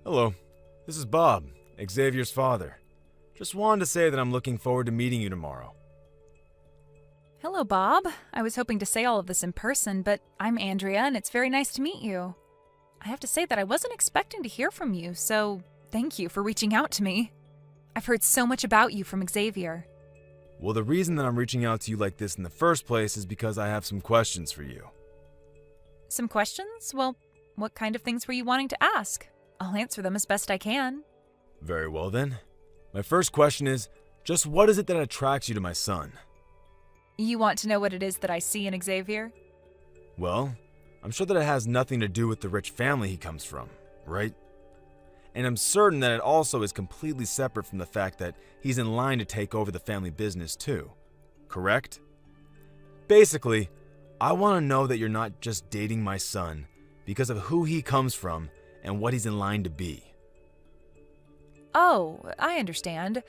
Hello, this is Bob, Xavier's father. Just wanted to say that I'm looking forward to meeting you tomorrow. Hello, Bob. I was hoping to say all of this in person, but I'm Andrea, and it's very nice to meet you. I have to say that I wasn't expecting to hear from you, so thank you for reaching out to me. I've heard so much about you from Xavier. Well, the reason that I'm reaching out to you like this in the first place is because I have some questions for you. Some questions? Well, what kind of things were you wanting to ask? I'll answer them as best I can. Very well then. My first question is, just what is it that attracts you to my son? You want to know what it is that I see in Xavier? Well, I'm sure that it has nothing to do with the rich family he comes from, right? And I'm certain that it also is completely separate from the fact that he's in line to take over the family business too, correct? Basically, I want to know that you're not just dating my son because of who he comes from and what he's in line to be. Oh, I understand.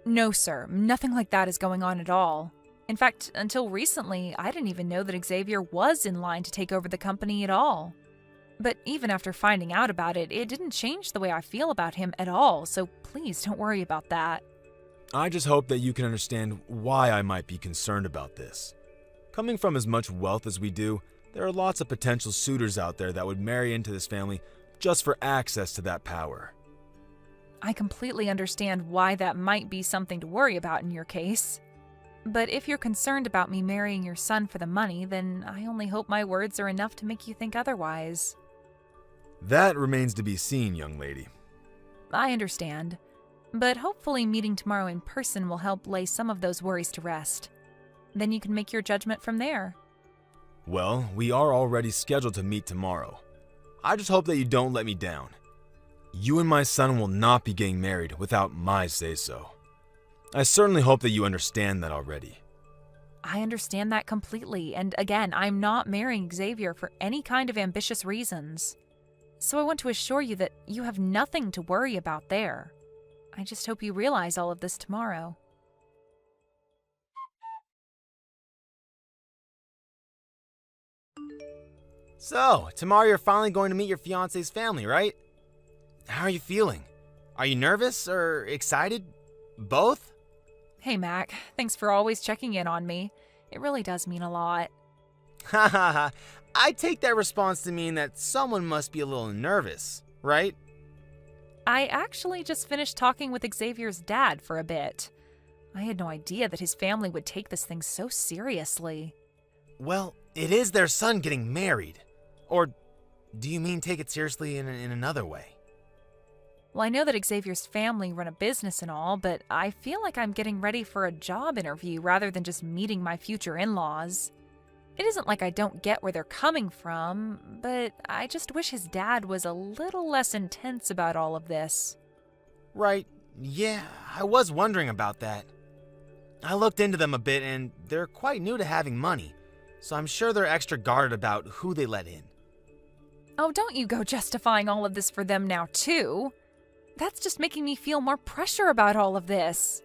No, sir, nothing like that is going on at all. In fact, until recently, I didn't even know that Xavier was in line to take over the company at all. But even after finding out about it, it didn't change the way I feel about him at all, so please don't worry about that. I just hope that you can understand why I might be concerned about this. Coming from as much wealth as we do, there are lots of potential suitors out there that would marry into this family just for access to that power. I completely understand why that might be something to worry about in your case. But if you're concerned about me marrying your son for the money, then I only hope my words are enough to make you think otherwise. That remains to be seen, young lady. I understand. But hopefully meeting tomorrow in person will help lay some of those worries to rest. Then you can make your judgment from there. Well, we are already scheduled to meet tomorrow. I just hope that you don't let me down. You and my son will not be getting married without my say-so. I certainly hope that you understand that already. I understand that completely, and again, I'm not marrying Xavier for any kind of ambitious reasons. So I want to assure you that you have nothing to worry about there. I just hope you realize all of this tomorrow. So, tomorrow you're finally going to meet your fiancé's family, right? How are you feeling? Are you nervous or excited? Both? Hey, Mac. Thanks for always checking in on me. It really does mean a lot. Ha ha ha. I take that response to mean that someone must be a little nervous, right? I actually just finished talking with Xavier's dad for a bit. I had no idea that his family would take this thing so seriously. Well, it is their son getting married. Or do you mean take it seriously in another way? Well, I know that Xavier's family run a business and all, but I feel like I'm getting ready for a job interview rather than just meeting my future in-laws. It isn't like I don't get where they're coming from, but I just wish his dad was a little less intense about all of this. Right, yeah, I was wondering about that. I looked into them a bit and they're quite new to having money, so I'm sure they're extra guarded about who they let in. Oh, don't you go justifying all of this for them now, too. That's just making me feel more pressure about all of this.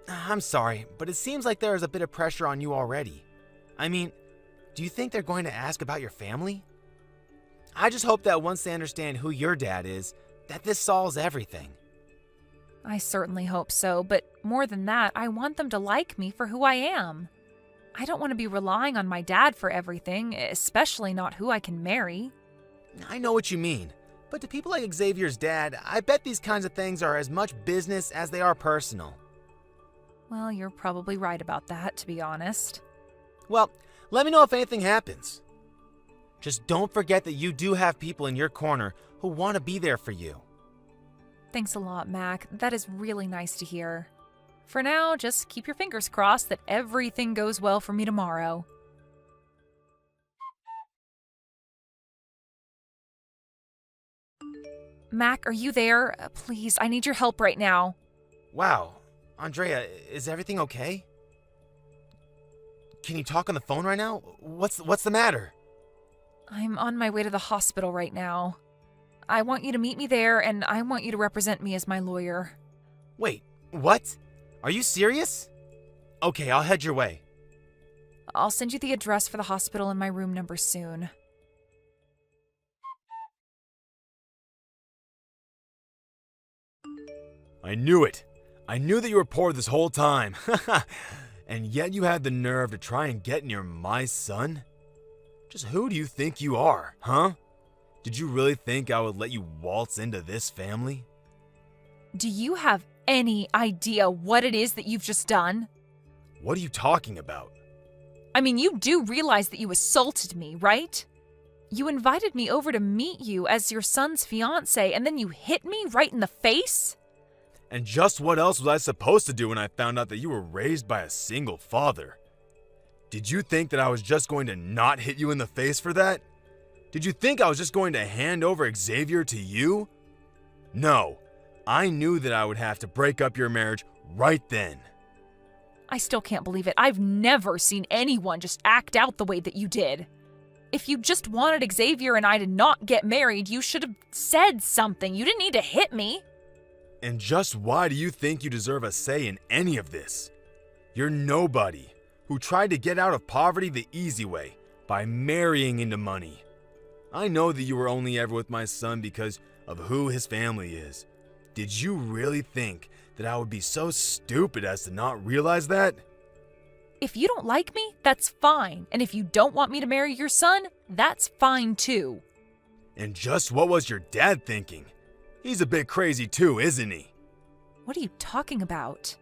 I'm sorry, but it seems like there is a bit of pressure on you already. I mean, do you think they're going to ask about your family? I just hope that once they understand who your dad is, that this solves everything. I certainly hope so, but more than that, I want them to like me for who I am. I don't want to be relying on my dad for everything, especially not who I can marry. I know what you mean, but to people like Xavier's dad, I bet these kinds of things are as much business as they are personal. Well, you're probably right about that, to be honest. Well, let me know if anything happens. Just don't forget that you do have people in your corner who want to be there for you. Thanks a lot, Mac. That is really nice to hear. For now, just keep your fingers crossed that everything goes well for me tomorrow. Mac, are you there? Please, I need your help right now. Wow, Andrea, is everything okay? Can you talk on the phone right now? What's the matter? I'm on my way to the hospital right now. I want you to meet me there, and I want you to represent me as my lawyer. Wait, what? Are you serious? Okay, I'll head your way. I'll send you the address for the hospital and my room number soon. I knew it. I knew that you were poor this whole time. And yet you had the nerve to try and get near my son? Just who do you think you are, huh? Did you really think I would let you waltz into this family? Do you have any idea what it is that you've just done? What are you talking about? I mean, you do realize that you assaulted me, right? You invited me over to meet you as your son's fiancé, and then you hit me right in the face? And just what else was I supposed to do when I found out that you were raised by a single father? Did you think that I was just going to not hit you in the face for that? Did you think I was just going to hand over Xavier to you? No, I knew that I would have to break up your marriage right then. I still can't believe it. I've never seen anyone just act out the way that you did. If you just wanted Xavier and I to not get married, you should have said something. You didn't need to hit me. And just why do you think you deserve a say in any of this? You're nobody who tried to get out of poverty the easy way by marrying into money. I know that you were only ever with my son because of who his family is. Did you really think that I would be so stupid as to not realize that? If you don't like me, that's fine. And if you don't want me to marry your son, that's fine too. And just what was your dad thinking? He's a bit crazy too, isn't he? What are you talking about?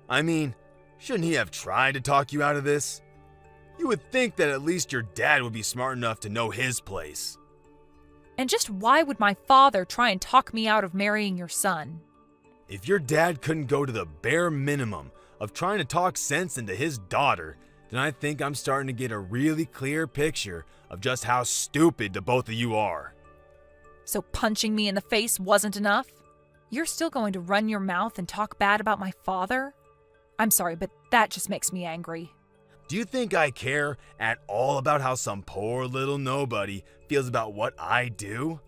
I mean, shouldn't he have tried to talk you out of this? You would think that at least your dad would be smart enough to know his place. And just why would my father try and talk me out of marrying your son? If your dad couldn't go to the bare minimum of trying to talk sense into his daughter, then I think I'm starting to get a really clear picture of just how stupid the both of you are. So punching me in the face wasn't enough? You're still going to run your mouth and talk bad about my father? I'm sorry, but that just makes me angry. Do you think I care at all about how some poor little nobody feels about what I do?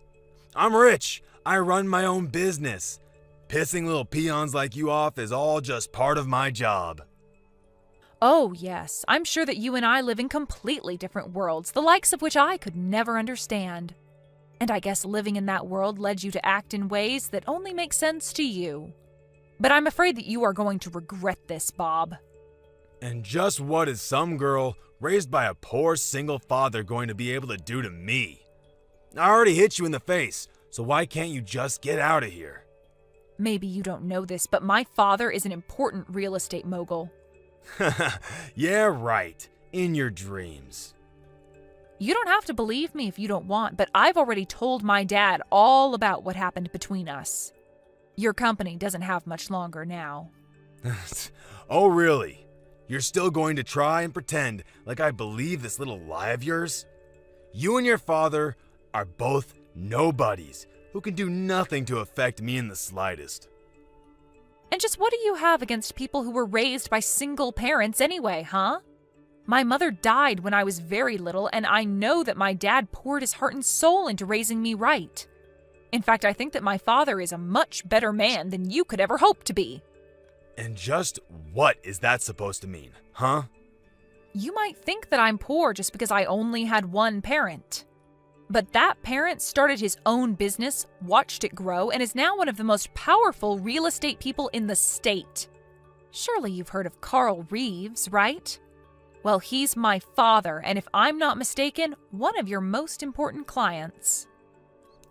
I'm rich. I run my own business. Pissing little peons like you off is all just part of my job. Oh, yes, I'm sure that you and I live in completely different worlds, the likes of which I could never understand. And I guess living in that world led you to act in ways that only make sense to you. But I'm afraid that you are going to regret this, Bob. And just what is some girl raised by a poor single father going to be able to do to me? I already hit you in the face, so why can't you just get out of here? Maybe you don't know this, but my father is an important real estate mogul. Yeah, right. In your dreams. You don't have to believe me if you don't want, but I've already told my dad all about what happened between us. Your company doesn't have much longer now. Oh, really? You're still going to try and pretend like I believe this little lie of yours? You and your father are both nobodies who can do nothing to affect me in the slightest. And just what do you have against people who were raised by single parents anyway, huh? My mother died when I was very little, and I know that my dad poured his heart and soul into raising me right. In fact, I think that my father is a much better man than you could ever hope to be. And just what is that supposed to mean, huh? You might think that I'm poor just because I only had one parent. But that parent started his own business, watched it grow, and is now one of the most powerful real estate people in the state. Surely you've heard of Carl Reeves, right? Well, he's my father, and if I'm not mistaken, one of your most important clients.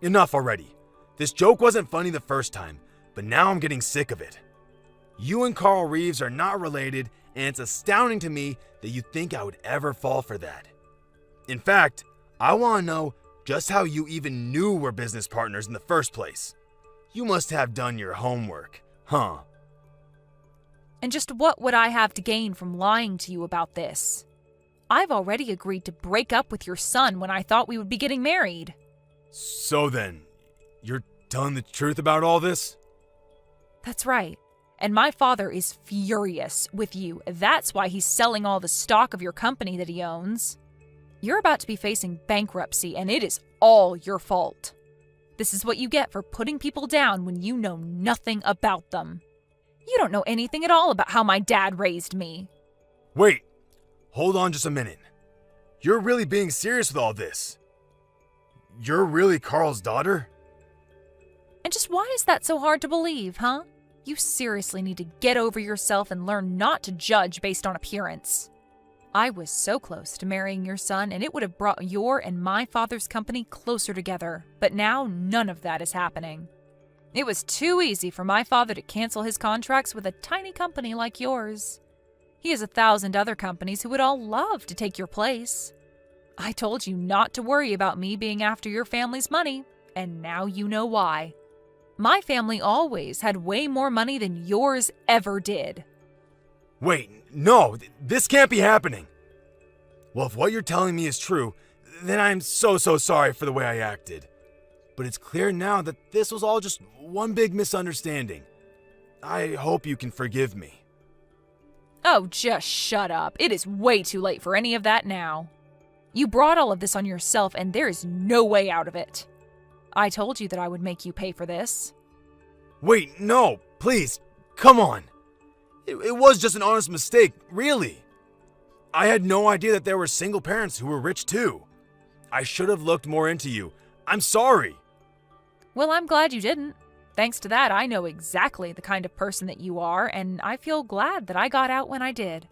Enough already. This joke wasn't funny the first time, but now I'm getting sick of it. You and Carl Reeves are not related, and it's astounding to me that you think I would ever fall for that. In fact, I want to know just how you even knew we're business partners in the first place. You must have done your homework, huh? And just what would I have to gain from lying to you about this? I've already agreed to break up with your son when I thought we would be getting married. So then, you're telling the truth about all this? That's right. And my father is furious with you. That's why he's selling all the stock of your company that he owns. You're about to be facing bankruptcy, and it is all your fault. This is what you get for putting people down when you know nothing about them. You don't know anything at all about how my dad raised me. Wait, hold on just a minute. You're really being serious with all this? You're really Carl's daughter? And just why is that so hard to believe, huh? You seriously need to get over yourself and learn not to judge based on appearance. I was so close to marrying your son, and it would have brought your and my father's company closer together, but now none of that is happening. It was too easy for my father to cancel his contracts with a tiny company like yours. He has 1,000 other companies who would all love to take your place. I told you not to worry about me being after your family's money, and now you know why. My family always had way more money than yours ever did. Wait, no, this can't be happening. Well, if what you're telling me is true, then I'm so sorry for the way I acted. But it's clear now that this was all just one big misunderstanding. I hope you can forgive me. Oh, just shut up. It is way too late for any of that now. You brought all of this on yourself, and there is no way out of it. I told you that I would make you pay for this. Wait, no, please, come on. It was just an honest mistake, really. I had no idea that there were single parents who were rich too. I should have looked more into you. I'm sorry. Well, I'm glad you didn't. Thanks to that, I know exactly the kind of person that you are, and I feel glad that I got out when I did.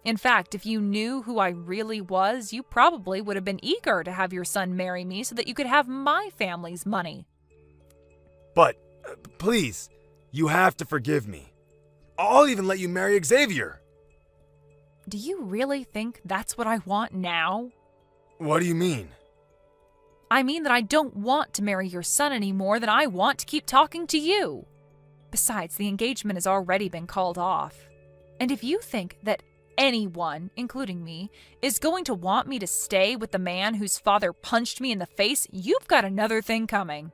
In fact, if you knew who I really was, you probably would have been eager to have your son marry me so that you could have my family's money. But, please, you have to forgive me. I'll even let you marry Xavier. Do you really think that's what I want now? What do you mean? I mean that I don't want to marry your son any more than I want to keep talking to you. Besides, the engagement has already been called off. And if you think that anyone, including me, is going to want me to stay with the man whose father punched me in the face, you've got another thing coming.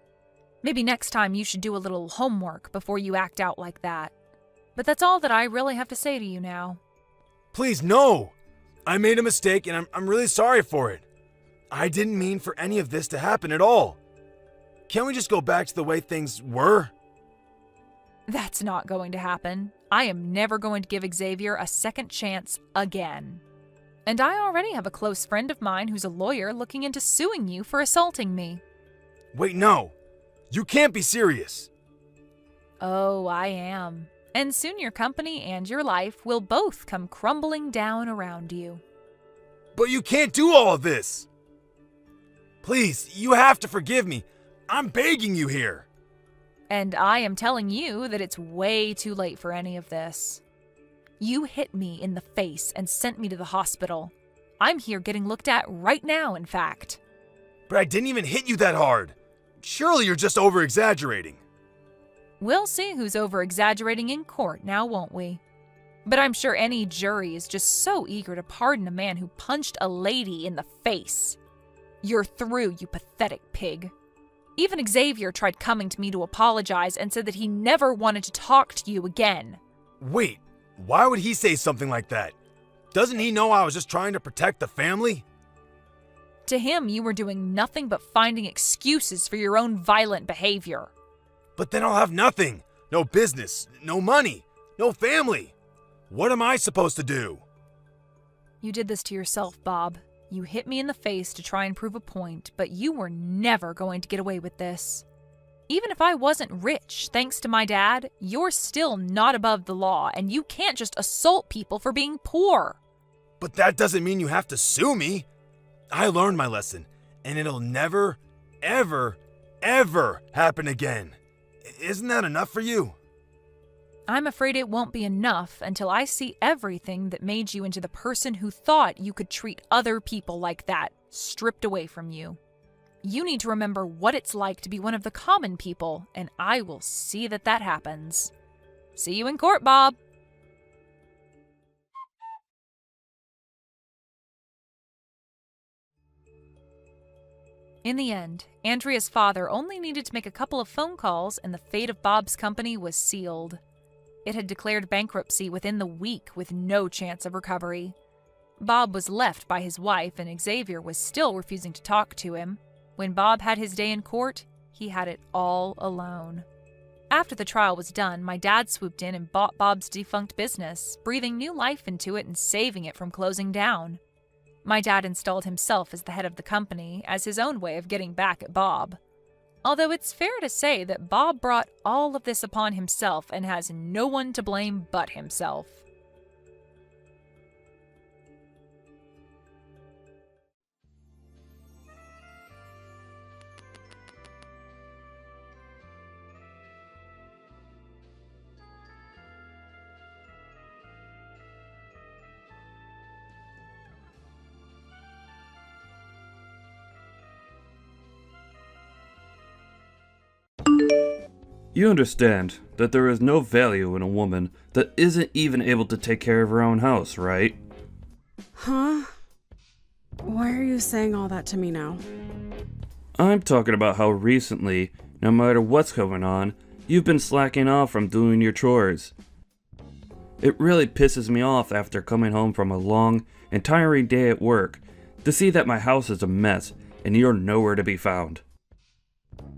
Maybe next time you should do a little homework before you act out like that. But that's all that I really have to say to you now. Please, no! I made a mistake and I'm really sorry for it. I didn't mean for any of this to happen at all. Can't we just go back to the way things were? That's not going to happen. I am never going to give Xavier a second chance again. And I already have a close friend of mine who's a lawyer looking into suing you for assaulting me. Wait, no. You can't be serious. Oh, I am. And soon your company and your life will both come crumbling down around you. But you can't do all of this. Please, you have to forgive me. I'm begging you here. And I am telling you that it's way too late for any of this. You hit me in the face and sent me to the hospital. I'm here getting looked at right now, in fact. But I didn't even hit you that hard. Surely you're just over-exaggerating. We'll see who's over-exaggerating in court now, won't we? But I'm sure any jury is just so eager to pardon a man who punched a lady in the face. You're through, you pathetic pig. Even Xavier tried coming to me to apologize and said that he never wanted to talk to you again. Wait, why would he say something like that? Doesn't he know I was just trying to protect the family? To him, you were doing nothing but finding excuses for your own violent behavior. But then I'll have nothing. No business, no money, no family. What am I supposed to do? You did this to yourself, Bob. You hit me in the face to try and prove a point, but you were never going to get away with this. Even if I wasn't rich, thanks to my dad, you're still not above the law, and you can't just assault people for being poor. But that doesn't mean you have to sue me. I learned my lesson, and it'll never, ever, ever happen again. Isn't that enough for you? I'm afraid it won't be enough until I see everything that made you into the person who thought you could treat other people like that, stripped away from you. You need to remember what it's like to be one of the common people, and I will see that that happens. See you in court, Bob. In the end, Andrea's father only needed to make a couple of phone calls and the fate of Bob's company was sealed. It had declared bankruptcy within the week with no chance of recovery. Bob was left by his wife and Xavier was still refusing to talk to him. When Bob had his day in court, he had it all alone. After the trial was done, my dad swooped in and bought Bob's defunct business, breathing new life into it and saving it from closing down. My dad installed himself as the head of the company as his own way of getting back at Bob. Although it's fair to say that Bob brought all of this upon himself and has no one to blame but himself. You understand that there is no value in a woman that isn't even able to take care of her own house, right? Huh? Why are you saying all that to me now? I'm talking about how recently, no matter what's going on, you've been slacking off from doing your chores. It really pisses me off after coming home from a long and tiring day at work to see that my house is a mess and you're nowhere to be found.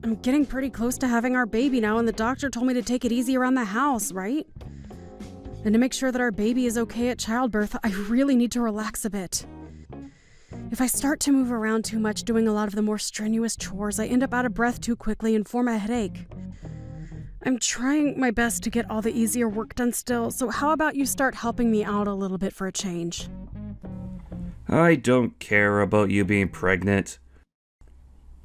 I'm getting pretty close to having our baby now, and the doctor told me to take it easy around the house, right? And to make sure that our baby is okay at childbirth, I really need to relax a bit. If I start to move around too much doing a lot of the more strenuous chores, I end up out of breath too quickly and form a headache. I'm trying my best to get all the easier work done still, so how about you start helping me out a little bit for a change? I don't care about you being pregnant.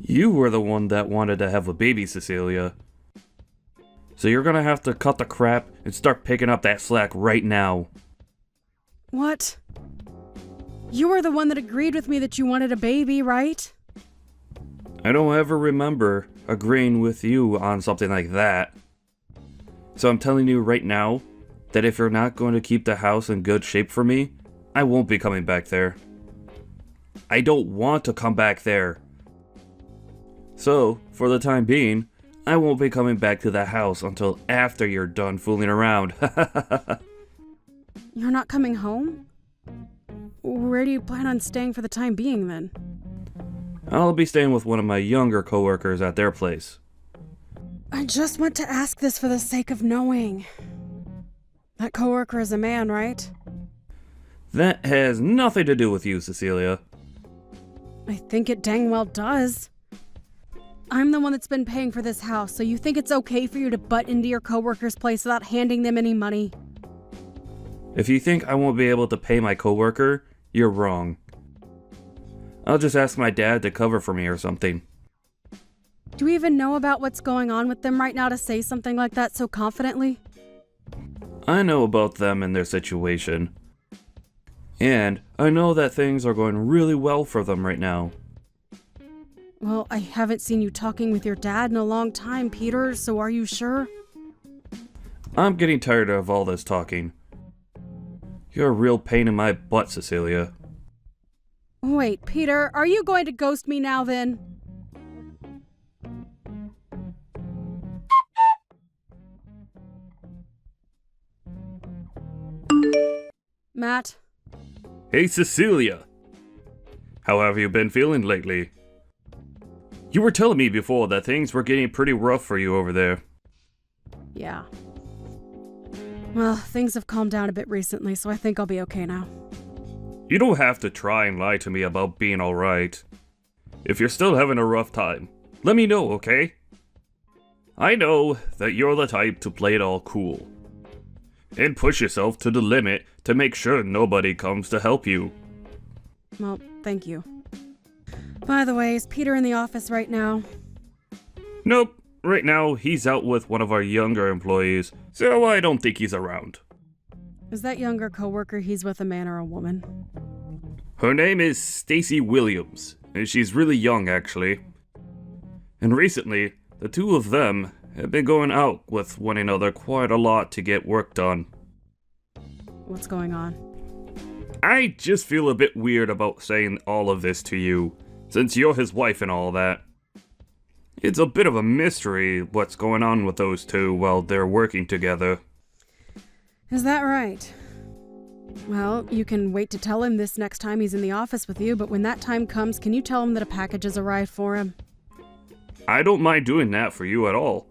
You were the one that wanted to have a baby, Cecilia. So you're gonna have to cut the crap and start picking up that slack right now. What? You were the one that agreed with me that you wanted a baby, right? I don't ever remember agreeing with you on something like that. So I'm telling you right now that if you're not going to keep the house in good shape for me, I won't be coming back there. I don't want to come back there. So, for the time being, I won't be coming back to the house until after you're done fooling around. You're not coming home? Where do you plan on staying for the time being, then? I'll be staying with one of my younger coworkers at their place. I just want to ask this for the sake of knowing. That coworker is a man, right? That has nothing to do with you, Cecilia. I think it dang well does. I'm the one that's been paying for this house, so you think it's okay for you to butt into your coworker's place without handing them any money? If you think I won't be able to pay my coworker, you're wrong. I'll just ask my dad to cover for me or something. Do we even know about what's going on with them right now to say something like that so confidently? I know about them and their situation. And I know that things are going really well for them right now. Well, I haven't seen you talking with your dad in a long time, Peter, so are you sure? I'm getting tired of all this talking. You're a real pain in my butt, Cecilia. Wait, Peter, are you going to ghost me now then? Matt? Hey, Cecilia! How have you been feeling lately? You were telling me before that things were getting pretty rough for you over there. Yeah. Well, things have calmed down a bit recently, so I think I'll be okay now. You don't have to try and lie to me about being alright. If you're still having a rough time, let me know, okay? I know that you're the type to play it all cool. And push yourself to the limit to make sure nobody comes to help you. Well, thank you. By the way, is Peter in the office right now? Nope, right now he's out with one of our younger employees, so I don't think he's around. Is that younger coworker he's with a man or a woman? Her name is Stacy Williams, and she's really young actually. And recently, the two of them have been going out with one another quite a lot to get work done. What's going on? I just feel a bit weird about saying all of this to you, since you're his wife and all that. It's a bit of a mystery what's going on with those two while they're working together. Is that right? Well, you can wait to tell him this next time he's in the office with you, but when that time comes, can you tell him that a package has arrived for him? I don't mind doing that for you at all.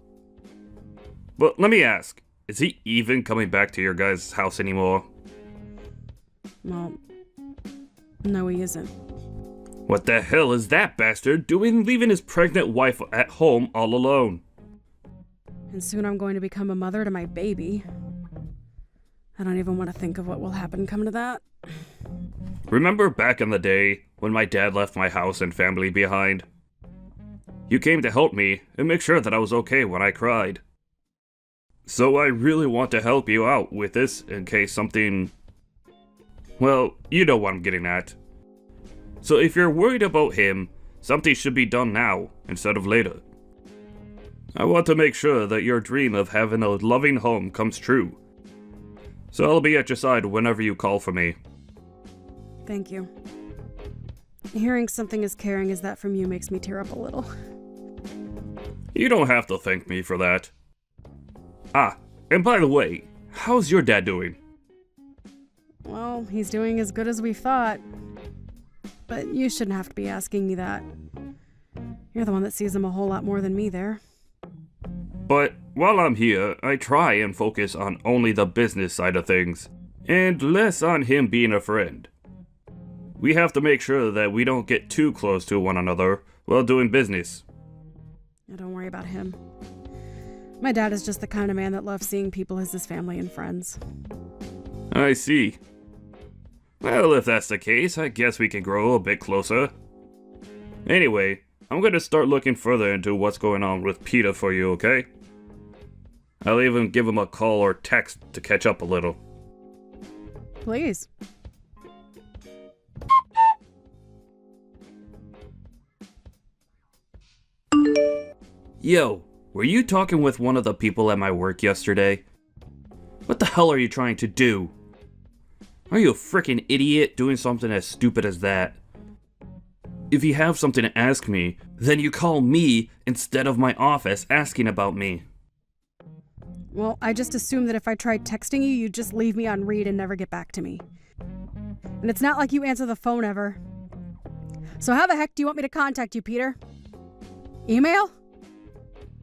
But let me ask, is he even coming back to your guys' house anymore? Well, no he isn't. What the hell is that bastard doing leaving his pregnant wife at home all alone? And soon I'm going to become a mother to my baby. I don't even want to think of what will happen come to that. Remember back in the day when my dad left my house and family behind? You came to help me and make sure that I was okay when I cried. So I really want to help you out with this in case something... Well, you know what I'm getting at. So if you're worried about him, something should be done now instead of later. I want to make sure that your dream of having a loving home comes true. So I'll be at your side whenever you call for me. Thank you. Hearing something as caring as that from you makes me tear up a little. You don't have to thank me for that. Ah, and by the way, how's your dad doing? Well, he's doing as good as we thought. But you shouldn't have to be asking me that. You're the one that sees him a whole lot more than me there. But while I'm here, I try and focus on only the business side of things, and less on him being a friend. We have to make sure that we don't get too close to one another while doing business. Don't worry about him. My dad is just the kind of man that loves seeing people as his family and friends. I see. Well, if that's the case, I guess we can grow a bit closer. Anyway, I'm going to start looking further into what's going on with Peter for you, okay? I'll even give him a call or text to catch up a little. Please. Yo, were you talking with one of the people at my work yesterday? What the hell are you trying to do? Are you a freaking idiot doing something as stupid as that? If you have something to ask me, then you call me instead of my office asking about me. Well, I just assumed that if I tried texting you, you'd just leave me on read and never get back to me. And it's not like you answer the phone ever. So how the heck do you want me to contact you, Peter? Email?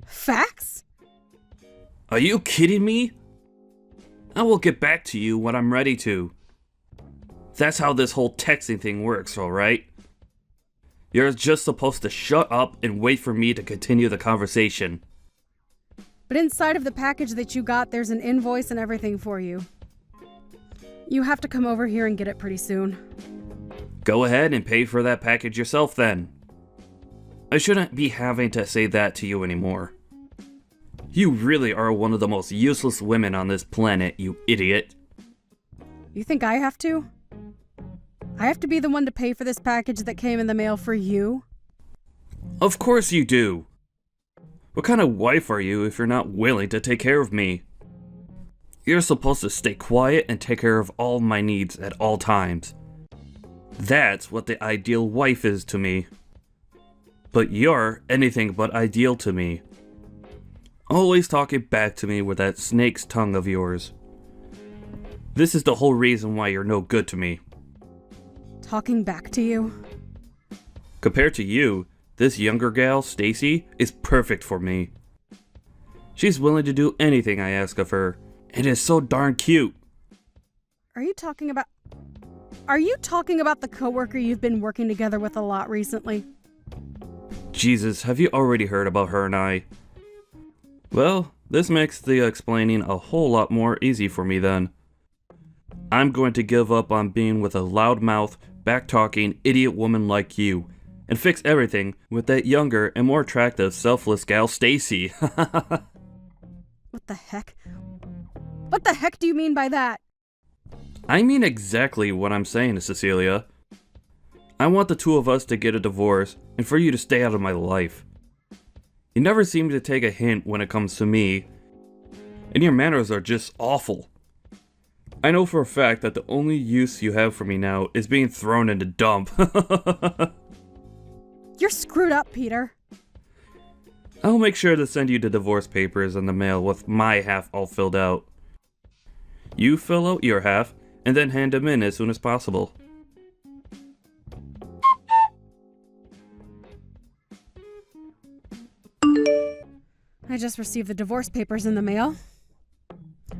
Fax? Are you kidding me? I will get back to you when I'm ready to. That's how this whole texting thing works, alright? You're just supposed to shut up and wait for me to continue the conversation. But inside of the package that you got, there's an invoice and everything for you. You have to come over here and get it pretty soon. Go ahead and pay for that package yourself then. I shouldn't be having to say that to you anymore. You really are one of the most useless women on this planet, you idiot. You think I have to? I have to be the one to pay for this package that came in the mail for you? Of course you do. What kind of wife are you if you're not willing to take care of me? You're supposed to stay quiet and take care of all my needs at all times. That's what the ideal wife is to me. But you're anything but ideal to me. Always talking back to me with that snake's tongue of yours. This is the whole reason why you're no good to me. Talking back to you? Compared to you, this younger gal, Stacy, is perfect for me. She's willing to do anything I ask of her, and is so darn cute. Are you talking about the coworker you've been working together with a lot recently? Jesus, have you already heard about her and I? Well, this makes the explaining a whole lot more easy for me then. I'm going to give up on being with a loudmouth, back-talking, idiot woman like you, and fix everything with that younger and more attractive, selfless gal, Stacy. What the heck? What the heck do you mean by that? I mean exactly what I'm saying, Cecilia. I want the two of us to get a divorce, and for you to stay out of my life. You never seem to take a hint when it comes to me, and your manners are just awful. I know for a fact that the only use you have for me now is being thrown in the dump. You're screwed up, Peter. I'll make sure to send you the divorce papers in the mail with my half all filled out. You fill out your half, and then hand them in as soon as possible. I just received the divorce papers in the mail.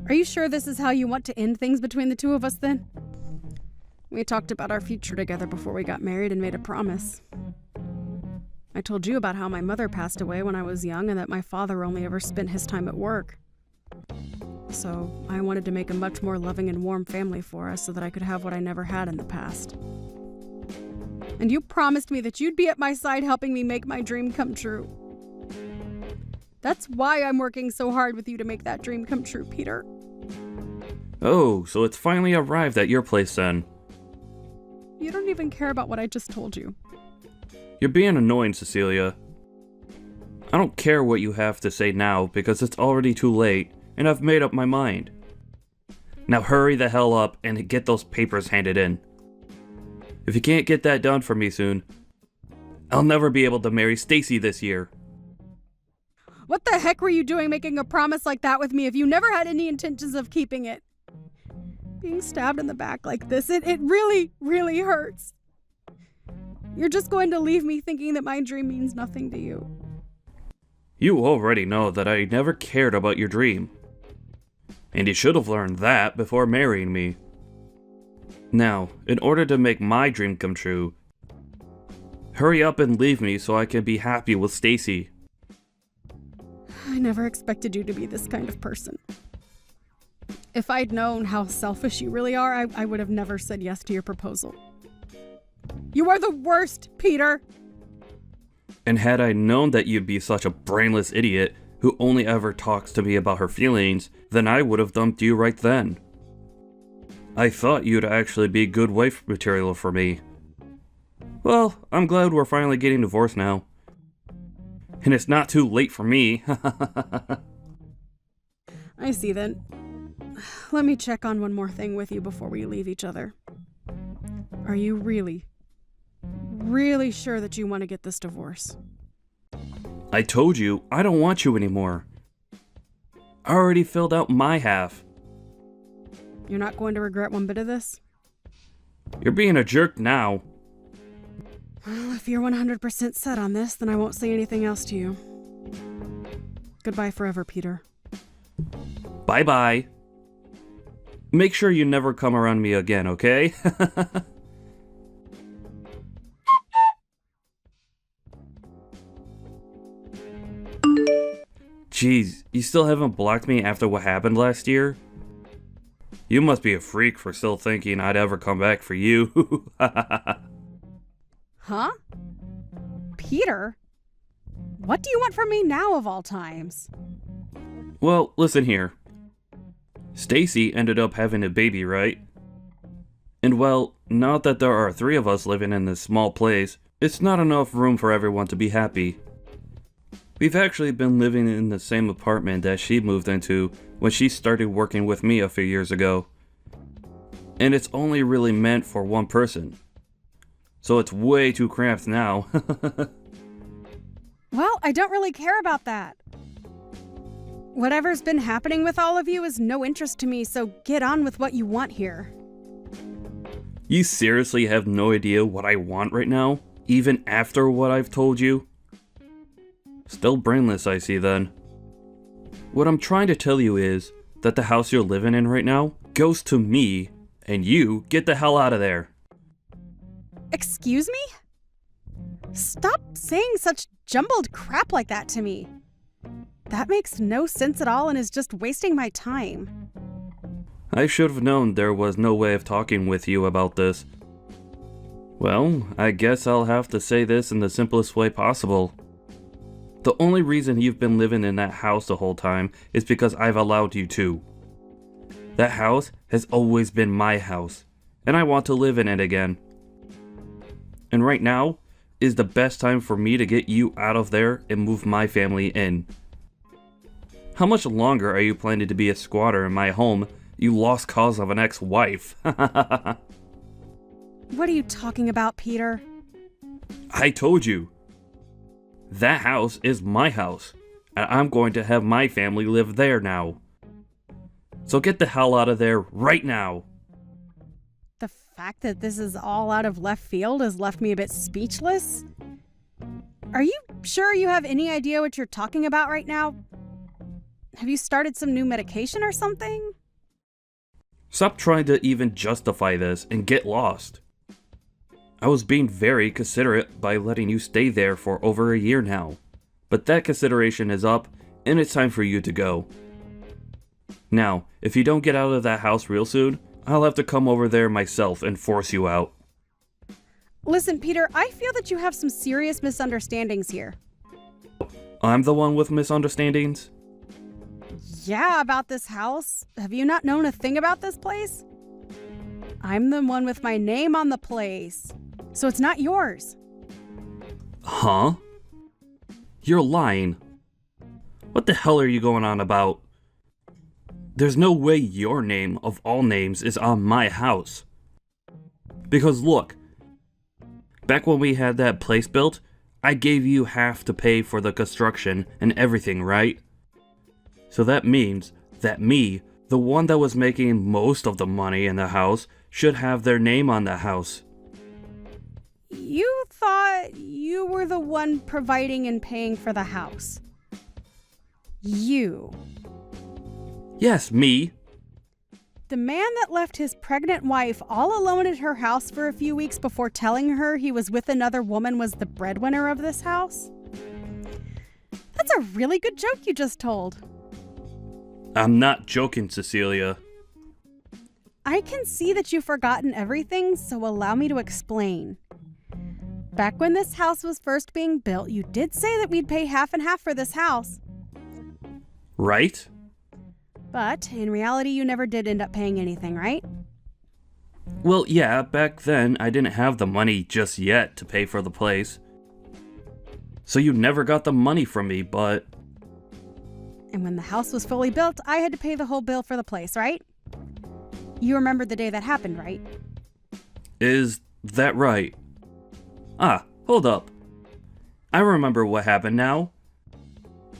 Are you sure this is how you want to end things between the two of us then? We talked about our future together before we got married and made a promise. I told you about how my mother passed away when I was young and that my father only ever spent his time at work. So I wanted to make a much more loving and warm family for us so that I could have what I never had in the past. And you promised me that you'd be at my side helping me make my dream come true. That's why I'm working so hard with you to make that dream come true, Peter. Oh, so it's finally arrived at your place then. You don't even care about what I just told you. You're being annoying, Cecilia. I don't care what you have to say now because it's already too late and I've made up my mind. Now hurry the hell up and get those papers handed in. If you can't get that done for me soon, I'll never be able to marry Stacy this year. What the heck were you doing making a promise like that with me if you never had any intentions of keeping it? Being stabbed in the back like this, it really, really hurts. You're just going to leave me thinking that my dream means nothing to you. You already know that I never cared about your dream. And you should have learned that before marrying me. Now, in order to make my dream come true, hurry up and leave me so I can be happy with Stacy. I never expected you to be this kind of person. If I'd known how selfish you really are, I would have never said yes to your proposal. You are the worst, Peter! And had I known that you'd be such a brainless idiot who only ever talks to me about her feelings, then I would have dumped you right then. I thought you'd actually be good wife material for me. Well, I'm glad we're finally getting divorced now. And it's not too late for me. I see then. Let me check on one more thing with you before we leave each other. Are you really sure that you want to get this divorce? I told you, I don't want you anymore. I already filled out my half. You're not going to regret one bit of this? You're being a jerk now. Well, if you're 100% set on this, then I won't say anything else to you. Goodbye forever, Peter. Bye-bye. Make sure you never come around me again, okay? Jeez, you still haven't blocked me after what happened last year? You must be a freak for still thinking I'd ever come back for you. Huh? Peter? What do you want from me now of all times? Well, listen here. Stacy ended up having a baby, right? And well, now that there are 3 of us living in this small place, it's not enough room for everyone to be happy. We've actually been living in the same apartment that she moved into when she started working with me a few years ago. And it's only really meant for one person. So it's way too cramped now. Well, I don't really care about that. Whatever's been happening with all of you is no interest to me, so get on with what you want here. You seriously have no idea what I want right now? Even after what I've told you? Still brainless, I see then. What I'm trying to tell you is that the house you're living in right now goes to me, and you get the hell out of there. Excuse me? Stop saying such jumbled crap like that to me. That makes no sense at all and is just wasting my time. I should have known there was no way of talking with you about this. Well, I guess I'll have to say this in the simplest way possible. The only reason you've been living in that house the whole time is because I've allowed you to. That house has always been my house, and I want to live in it again. And right now is the best time for me to get you out of there and move my family in. How much longer are you planning to be a squatter in my home, you lost cause of an ex-wife? What are you talking about, Peter? I told you. That house is my house, and I'm going to have my family live there now. So get the hell out of there right now. The fact that this is all out of left field has left me a bit speechless. Are you sure you have any idea what you're talking about right now? Have you started some new medication or something? Stop trying to even justify this and get lost. I was being very considerate by letting you stay there for over a year now, but that consideration is up and it's time for you to go. Now, if you don't get out of that house real soon, I'll have to come over there myself and force you out. Listen, Peter, I feel that you have some serious misunderstandings here. I'm the one with misunderstandings? Yeah, about this house. Have you not known a thing about this place? I'm the one with my name on the place, so it's not yours. Huh? You're lying. What the hell are you going on about? There's no way your name, of all names, is on my house. Because look, back when we had that place built, I gave you half to pay for the construction and everything, right? So that means that me, the one that was making most of the money in the house, should have their name on the house. You thought you were the one providing and paying for the house. You. Yes, me. The man that left his pregnant wife all alone at her house for a few weeks before telling her he was with another woman was the breadwinner of this house? That's a really good joke you just told. I'm not joking, Cecilia. I can see that you've forgotten everything, so allow me to explain. Back when this house was first being built, you did say that we'd pay half and half for this house. Right? But in reality, you never did end up paying anything, right? Well, yeah, back then I didn't have the money just yet to pay for the place. So you never got the money from me, but... And when the house was fully built, I had to pay the whole bill for the place, right? You remember the day that happened, right? Is that right? Ah, hold up. I remember what happened now.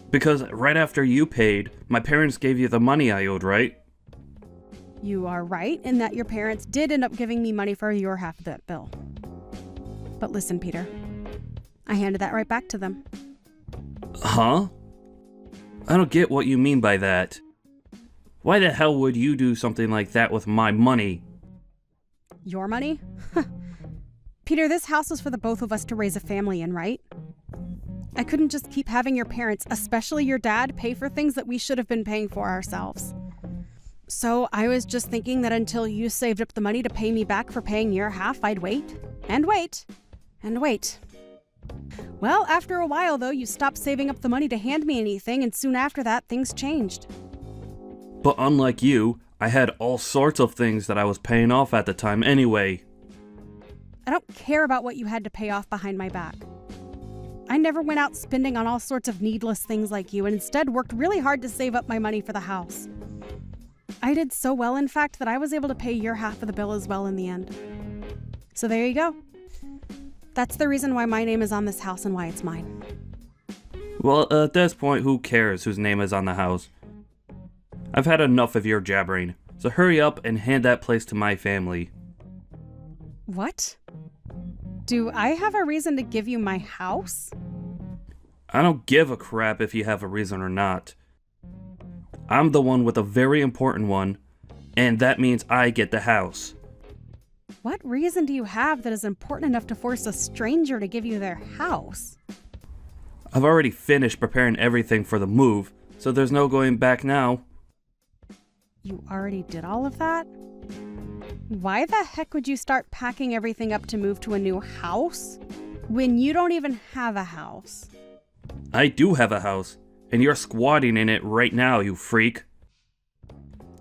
Because right after you paid, my parents gave you the money I owed, right? You are right in that your parents did end up giving me money for your half of that bill. But listen, Peter, I handed that right back to them. Huh? I don't get what you mean by that. Why the hell would you do something like that with my money? Your money? Peter, this house was for the both of us to raise a family in, right? I couldn't just keep having your parents, especially your dad, pay for things that we should have been paying for ourselves. So I was just thinking that until you saved up the money to pay me back for paying your half, I'd wait, and wait, and wait. Well, after a while, though, you stopped saving up the money to hand me anything, and soon after that, things changed. But unlike you, I had all sorts of things that I was paying off at the time anyway. I don't care about what you had to pay off behind my back. I never went out spending on all sorts of needless things like you, and instead worked really hard to save up my money for the house. I did so well, in fact, that I was able to pay your half of the bill as well in the end. So there you go. That's the reason why my name is on this house and why it's mine. Well, at this point, who cares whose name is on the house? I've had enough of your jabbering, so hurry up and hand that place to my family. What? Do I have a reason to give you my house? I don't give a crap if you have a reason or not. I'm the one with a very important one, and that means I get the house. What reason do you have that is important enough to force a stranger to give you their house? I've already finished preparing everything for the move, so there's no going back now. You already did all of that? Why the heck would you start packing everything up to move to a new house when you don't even have a house? I do have a house, and you're squatting in it right now, you freak.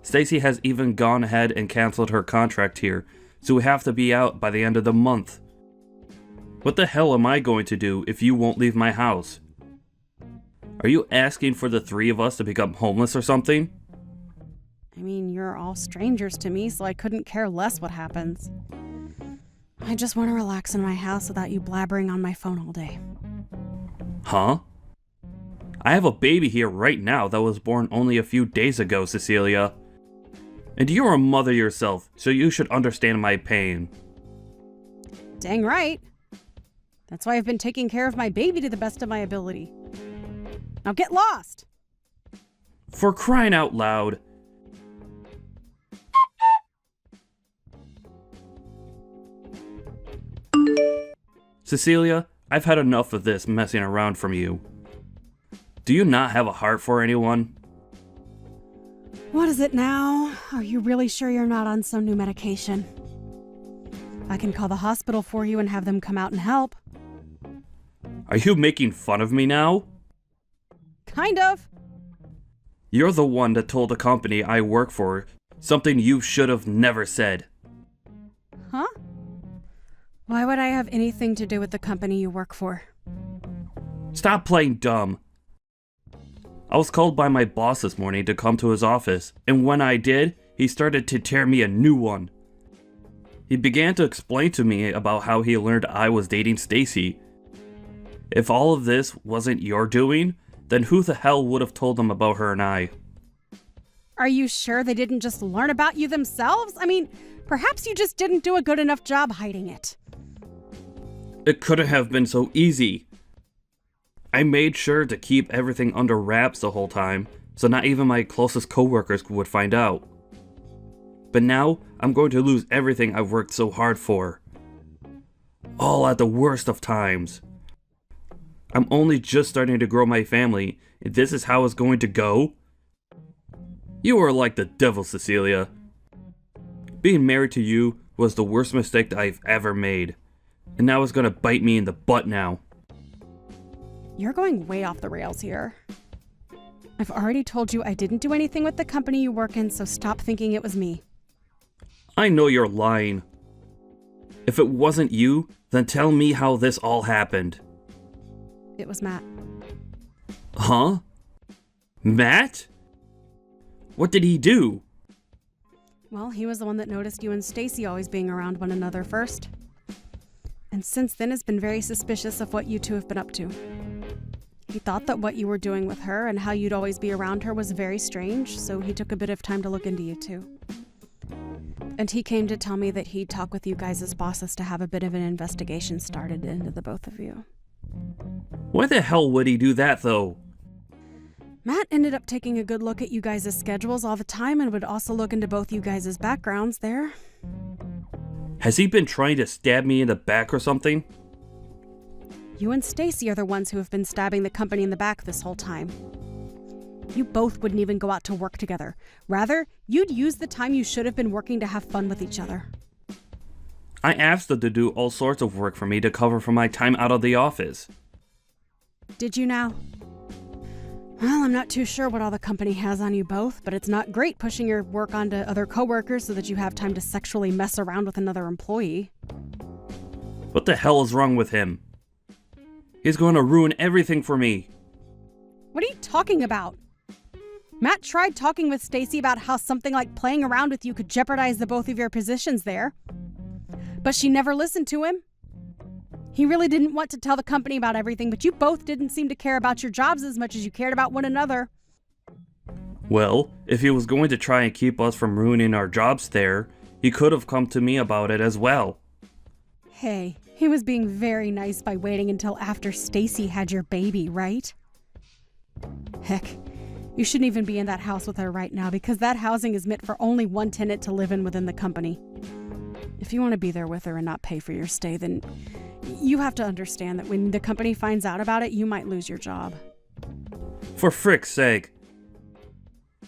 Stacy has even gone ahead and canceled her contract here, so we have to be out by the end of the month. What the hell am I going to do if you won't leave my house? Are you asking for the three of us to become homeless or something? I mean, you're all strangers to me, so I couldn't care less what happens. I just want to relax in my house without you blabbering on my phone all day. Huh? I have a baby here right now that was born only a few days ago, Cecilia. And you're a mother yourself, so you should understand my pain. Dang right. That's why I've been taking care of my baby to the best of my ability. Now get lost! For crying out loud. Cecilia, I've had enough of this messing around from you. Do you not have a heart for anyone? What is it now? Are you really sure you're not on some new medication? I can call the hospital for you and have them come out and help. Are you making fun of me now? Kind of. You're the one that told the company I work for something you should have never said. Huh? Why would I have anything to do with the company you work for? Stop playing dumb. I was called by my boss this morning to come to his office, and when I did, he started to tear me a new one. He began to explain to me about how he learned I was dating Stacy. If all of this wasn't your doing, then who the hell would have told him about her and I? Are you sure they didn't just learn about you themselves? I mean, perhaps you just didn't do a good enough job hiding it. It couldn't have been so easy. I made sure to keep everything under wraps the whole time, so not even my closest coworkers would find out. But now, I'm going to lose everything I've worked so hard for. All at the worst of times. I'm only just starting to grow my family, and this is how it's going to go? You are like the devil, Cecilia. Being married to you was the worst mistake I've ever made, and now it's gonna bite me in the butt now. You're going way off the rails here. I've already told you I didn't do anything with the company you work in, so stop thinking it was me. I know you're lying. If it wasn't you, then tell me how this all happened. It was Matt. Huh? Matt? What did he do? Well, he was the one that noticed you and Stacy always being around one another first. And since then has been very suspicious of what you two have been up to. He thought that what you were doing with her and how you'd always be around her was very strange, so he took a bit of time to look into you two. And he came to tell me that he'd talk with you guys as bosses to have a bit of an investigation started into the both of you. Why the hell would he do that, though? Matt ended up taking a good look at you guys' schedules all the time and would also look into both you guys' backgrounds there. Has he been trying to stab me in the back or something? You and Stacy are the ones who have been stabbing the company in the back this whole time. You both wouldn't even go out to work together. Rather, you'd use the time you should have been working to have fun with each other. I asked them to do all sorts of work for me to cover for my time out of the office. Did you now? Well, I'm not too sure what all the company has on you both, but it's not great pushing your work onto other coworkers so that you have time to sexually mess around with another employee. What the hell is wrong with him? He's going to ruin everything for me. What are you talking about? Matt tried talking with Stacy about how something like playing around with you could jeopardize the both of your positions there. But she never listened to him. He really didn't want to tell the company about everything, but you both didn't seem to care about your jobs as much as you cared about one another. Well, if he was going to try and keep us from ruining our jobs there, he could have come to me about it as well. Hey, he was being very nice by waiting until after Stacy had your baby, right? Heck, you shouldn't even be in that house with her right now because that housing is meant for only one tenant to live in within the company. If you want to be there with her and not pay for your stay, then you have to understand that when the company finds out about it, you might lose your job. For frick's sake.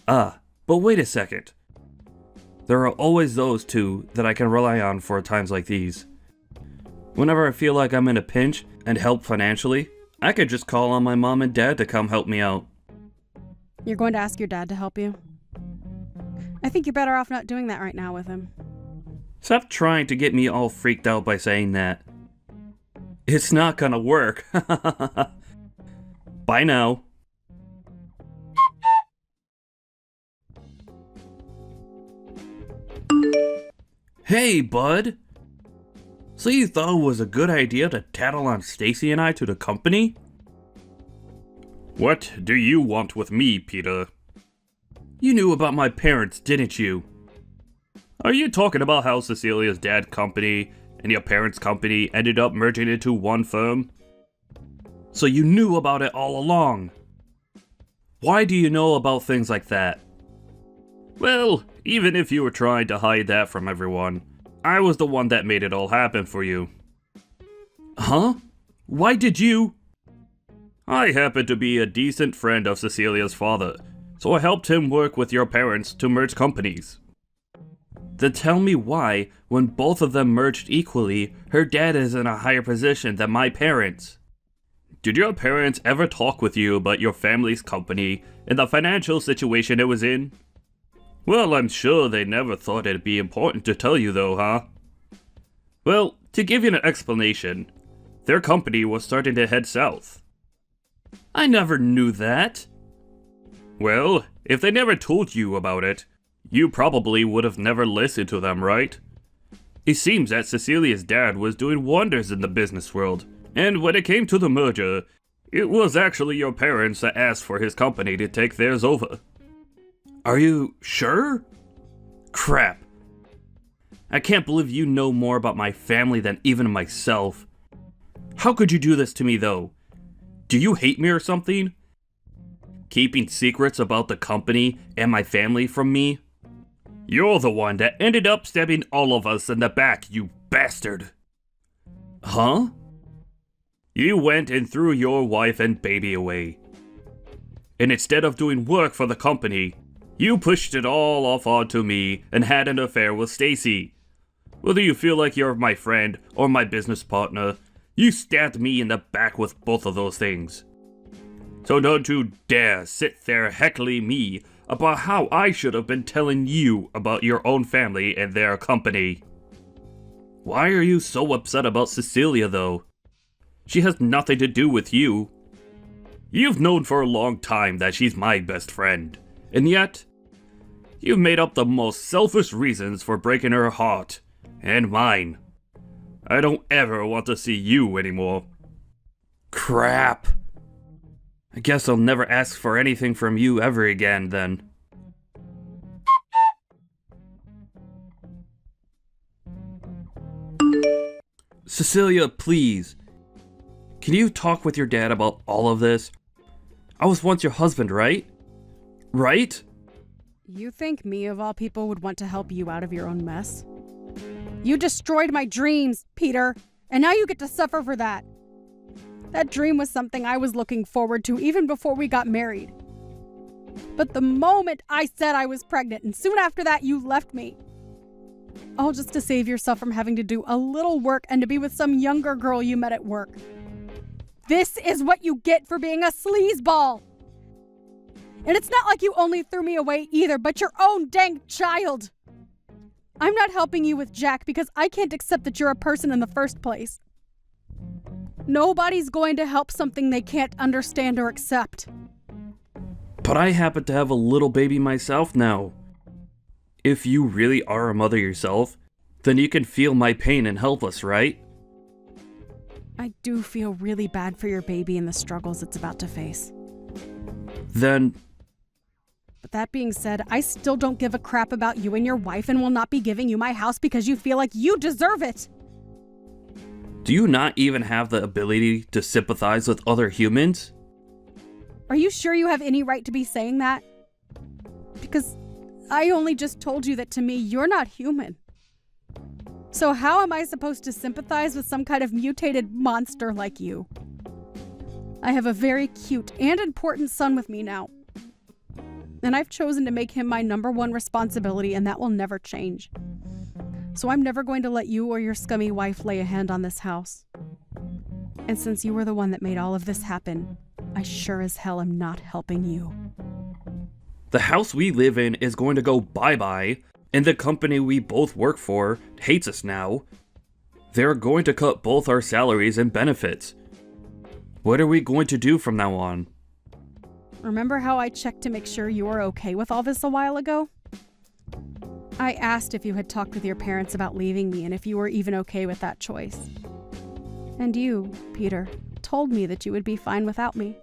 But wait a second. There are always those two that I can rely on for times like these. Whenever I feel like I'm in a pinch and help financially, I could just call on my mom and dad to come help me out. You're going to ask your dad to help you? I think you're better off not doing that right now with him. Stop trying to get me all freaked out by saying that. It's not gonna work. Bye now. Hey, bud. So you thought it was a good idea to tattle on Stacy and I to the company? What do you want with me, Peter? You knew about my parents, didn't you? Are you talking about how Cecilia's dad's company and your parents' company ended up merging into one firm? So you knew about it all along. Why do you know about things like that? Well, even if you were trying to hide that from everyone, I was the one that made it all happen for you. Huh? Why did you? I happen to be a decent friend of Cecilia's father, so I helped him work with your parents to merge companies. Then tell me why, when both of them merged equally, her dad is in a higher position than my parents. Did your parents ever talk with you about your family's company and the financial situation it was in? Well, I'm sure they never thought it'd be important to tell you though, huh? Well, to give you an explanation, their company was starting to head south. I never knew that. Well, if they never told you about it, you probably would have never listened to them, right? It seems that Cecilia's dad was doing wonders in the business world, and when it came to the merger, it was actually your parents that asked for his company to take theirs over. Are you sure? Crap. I can't believe you know more about my family than even myself. How could you do this to me, though? Do you hate me or something? Keeping secrets about the company and my family from me? You're the one that ended up stabbing all of us in the back, you bastard. Huh? You went and threw your wife and baby away. And instead of doing work for the company, you pushed it all off onto me and had an affair with Stacy. Whether you feel like you're my friend or my business partner, you stabbed me in the back with both of those things. So don't you dare sit there heckling me about how I should have been telling you about your own family and their company. Why are you so upset about Cecilia, though? She has nothing to do with you. You've known for a long time that she's my best friend, and yet, you've made up the most selfish reasons for breaking her heart, and mine. I don't ever want to see you anymore. Crap. I guess I'll never ask for anything from you ever again, then. Cecilia, please. Can you talk with your dad about all of this? I was once your husband, right? Right? You think me, of all people, would want to help you out of your own mess? You destroyed my dreams, Peter, and now you get to suffer for that. That dream was something I was looking forward to even before we got married. But the moment I said I was pregnant, and soon after that you left me, all just to save yourself from having to do a little work and to be with some younger girl you met at work. This is what you get for being a sleazeball. And it's not like you only threw me away either, but your own dang child. I'm not helping you with Jack because I can't accept that you're a person in the first place. Nobody's going to help something they can't understand or accept. But I happen to have a little baby myself now. If you really are a mother yourself, then you can feel my pain and help us, right? I do feel really bad for your baby and the struggles it's about to face. Then... But that being said, I still don't give a crap about you and your wife and will not be giving you my house because you feel like you deserve it. Do you not even have the ability to sympathize with other humans? Are you sure you have any right to be saying that? Because I only just told you that to me, you're not human. So how am I supposed to sympathize with some kind of mutated monster like you? I have a very cute and important son with me now. And I've chosen to make him my #1 responsibility, and that will never change. So I'm never going to let you or your scummy wife lay a hand on this house. And since you were the one that made all of this happen, I sure as hell am not helping you. The house we live in is going to go bye-bye, and the company we both work for hates us now. They're going to cut both our salaries and benefits. What are we going to do from now on? Remember how I checked to make sure you were okay with all this a while ago? I asked if you had talked with your parents about leaving me and if you were even okay with that choice. And you, Peter, told me that you would be fine without me.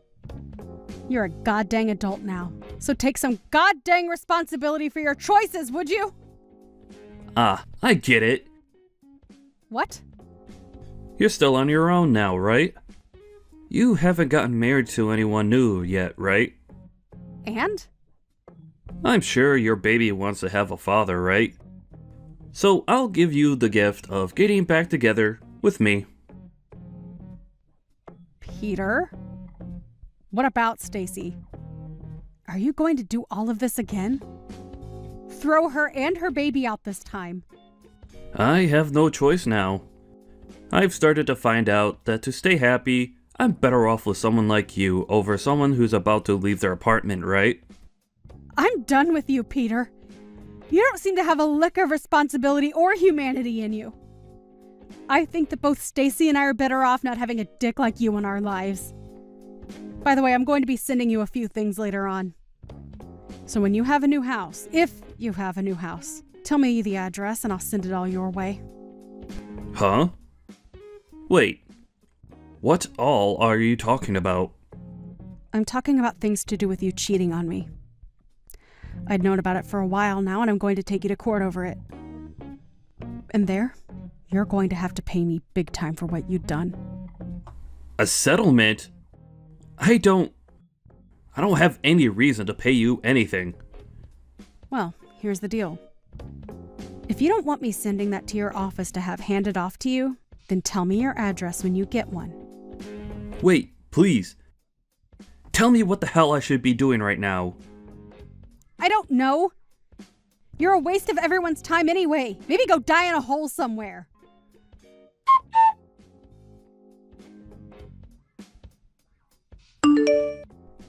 You're a goddamn adult now, so take some goddamn responsibility for your choices, would you? I get it. What? You're still on your own now, right? You haven't gotten married to anyone new yet, right? And? I'm sure your baby wants to have a father, right? So I'll give you the gift of getting back together with me. Peter? What about Stacy? Are you going to do all of this again? Throw her and her baby out this time. I have no choice now. I've started to find out that to stay happy, I'm better off with someone like you over someone who's about to leave their apartment, right? I'm done with you, Peter. You don't seem to have a lick of responsibility or humanity in you. I think that both Stacy and I are better off not having a dick like you in our lives. By the way, I'm going to be sending you a few things later on. So when you have a new house, if you have a new house, tell me the address and I'll send it all your way. Huh? Wait. What all are you talking about? I'm talking about things to do with you cheating on me. I'd known about it for a while now, and I'm going to take you to court over it. And there, you're going to have to pay me big time for what you've done. A settlement? I don't have any reason to pay you anything. Well, here's the deal. If you don't want me sending that to your office to have handed off to you, then tell me your address when you get one. Wait, please. Tell me what the hell I should be doing right now. I don't know. You're a waste of everyone's time anyway. Maybe go die in a hole somewhere.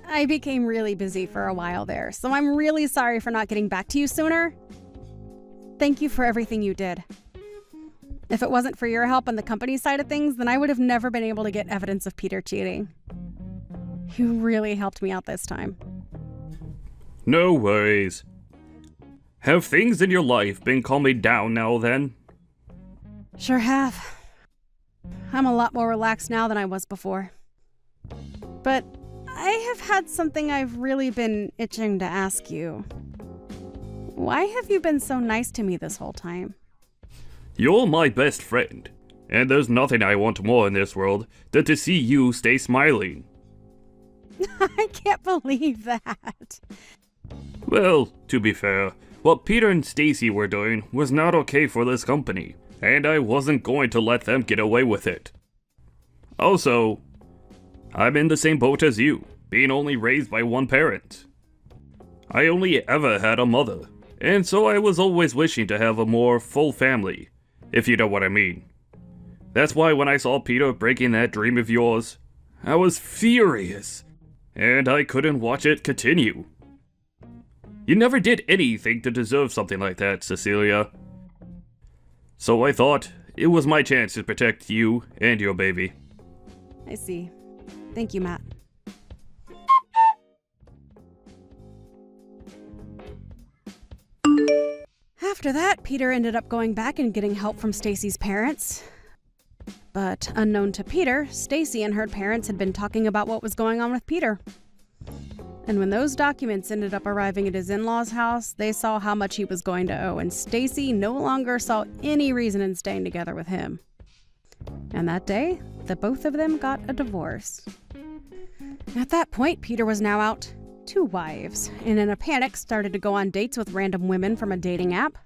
I became really busy for a while there, so I'm really sorry for not getting back to you sooner. Thank you for everything you did. If it wasn't for your help on the company side of things, then I would have never been able to get evidence of Peter cheating. You really helped me out this time. No worries. Have things in your life been calming down now then? Sure have. I'm a lot more relaxed now than I was before. But I have had something I've really been itching to ask you. Why have you been so nice to me this whole time? You're my best friend, and there's nothing I want more in this world than to see you stay smiling. I can't believe that. Well, to be fair, what Peter and Stacy were doing was not okay for this company, and I wasn't going to let them get away with it. Also, I'm in the same boat as you, being only raised by one parent. I only ever had a mother, and so I was always wishing to have a more full family, if you know what I mean. That's why when I saw Peter breaking that dream of yours, I was furious, and I couldn't watch it continue. You never did anything to deserve something like that, Cecilia. So I thought it was my chance to protect you and your baby. I see. Thank you, Matt. After that, Peter ended up going back and getting help from Stacy's parents. But unknown to Peter, Stacy and her parents had been talking about what was going on with Peter. And when those documents ended up arriving at his in-laws' house, they saw how much he was going to owe, and Stacy no longer saw any reason in staying together with him. And that day, the both of them got a divorce. At that point, Peter was now out 2 wives, and in a panic started to go on dates with random women from a dating app.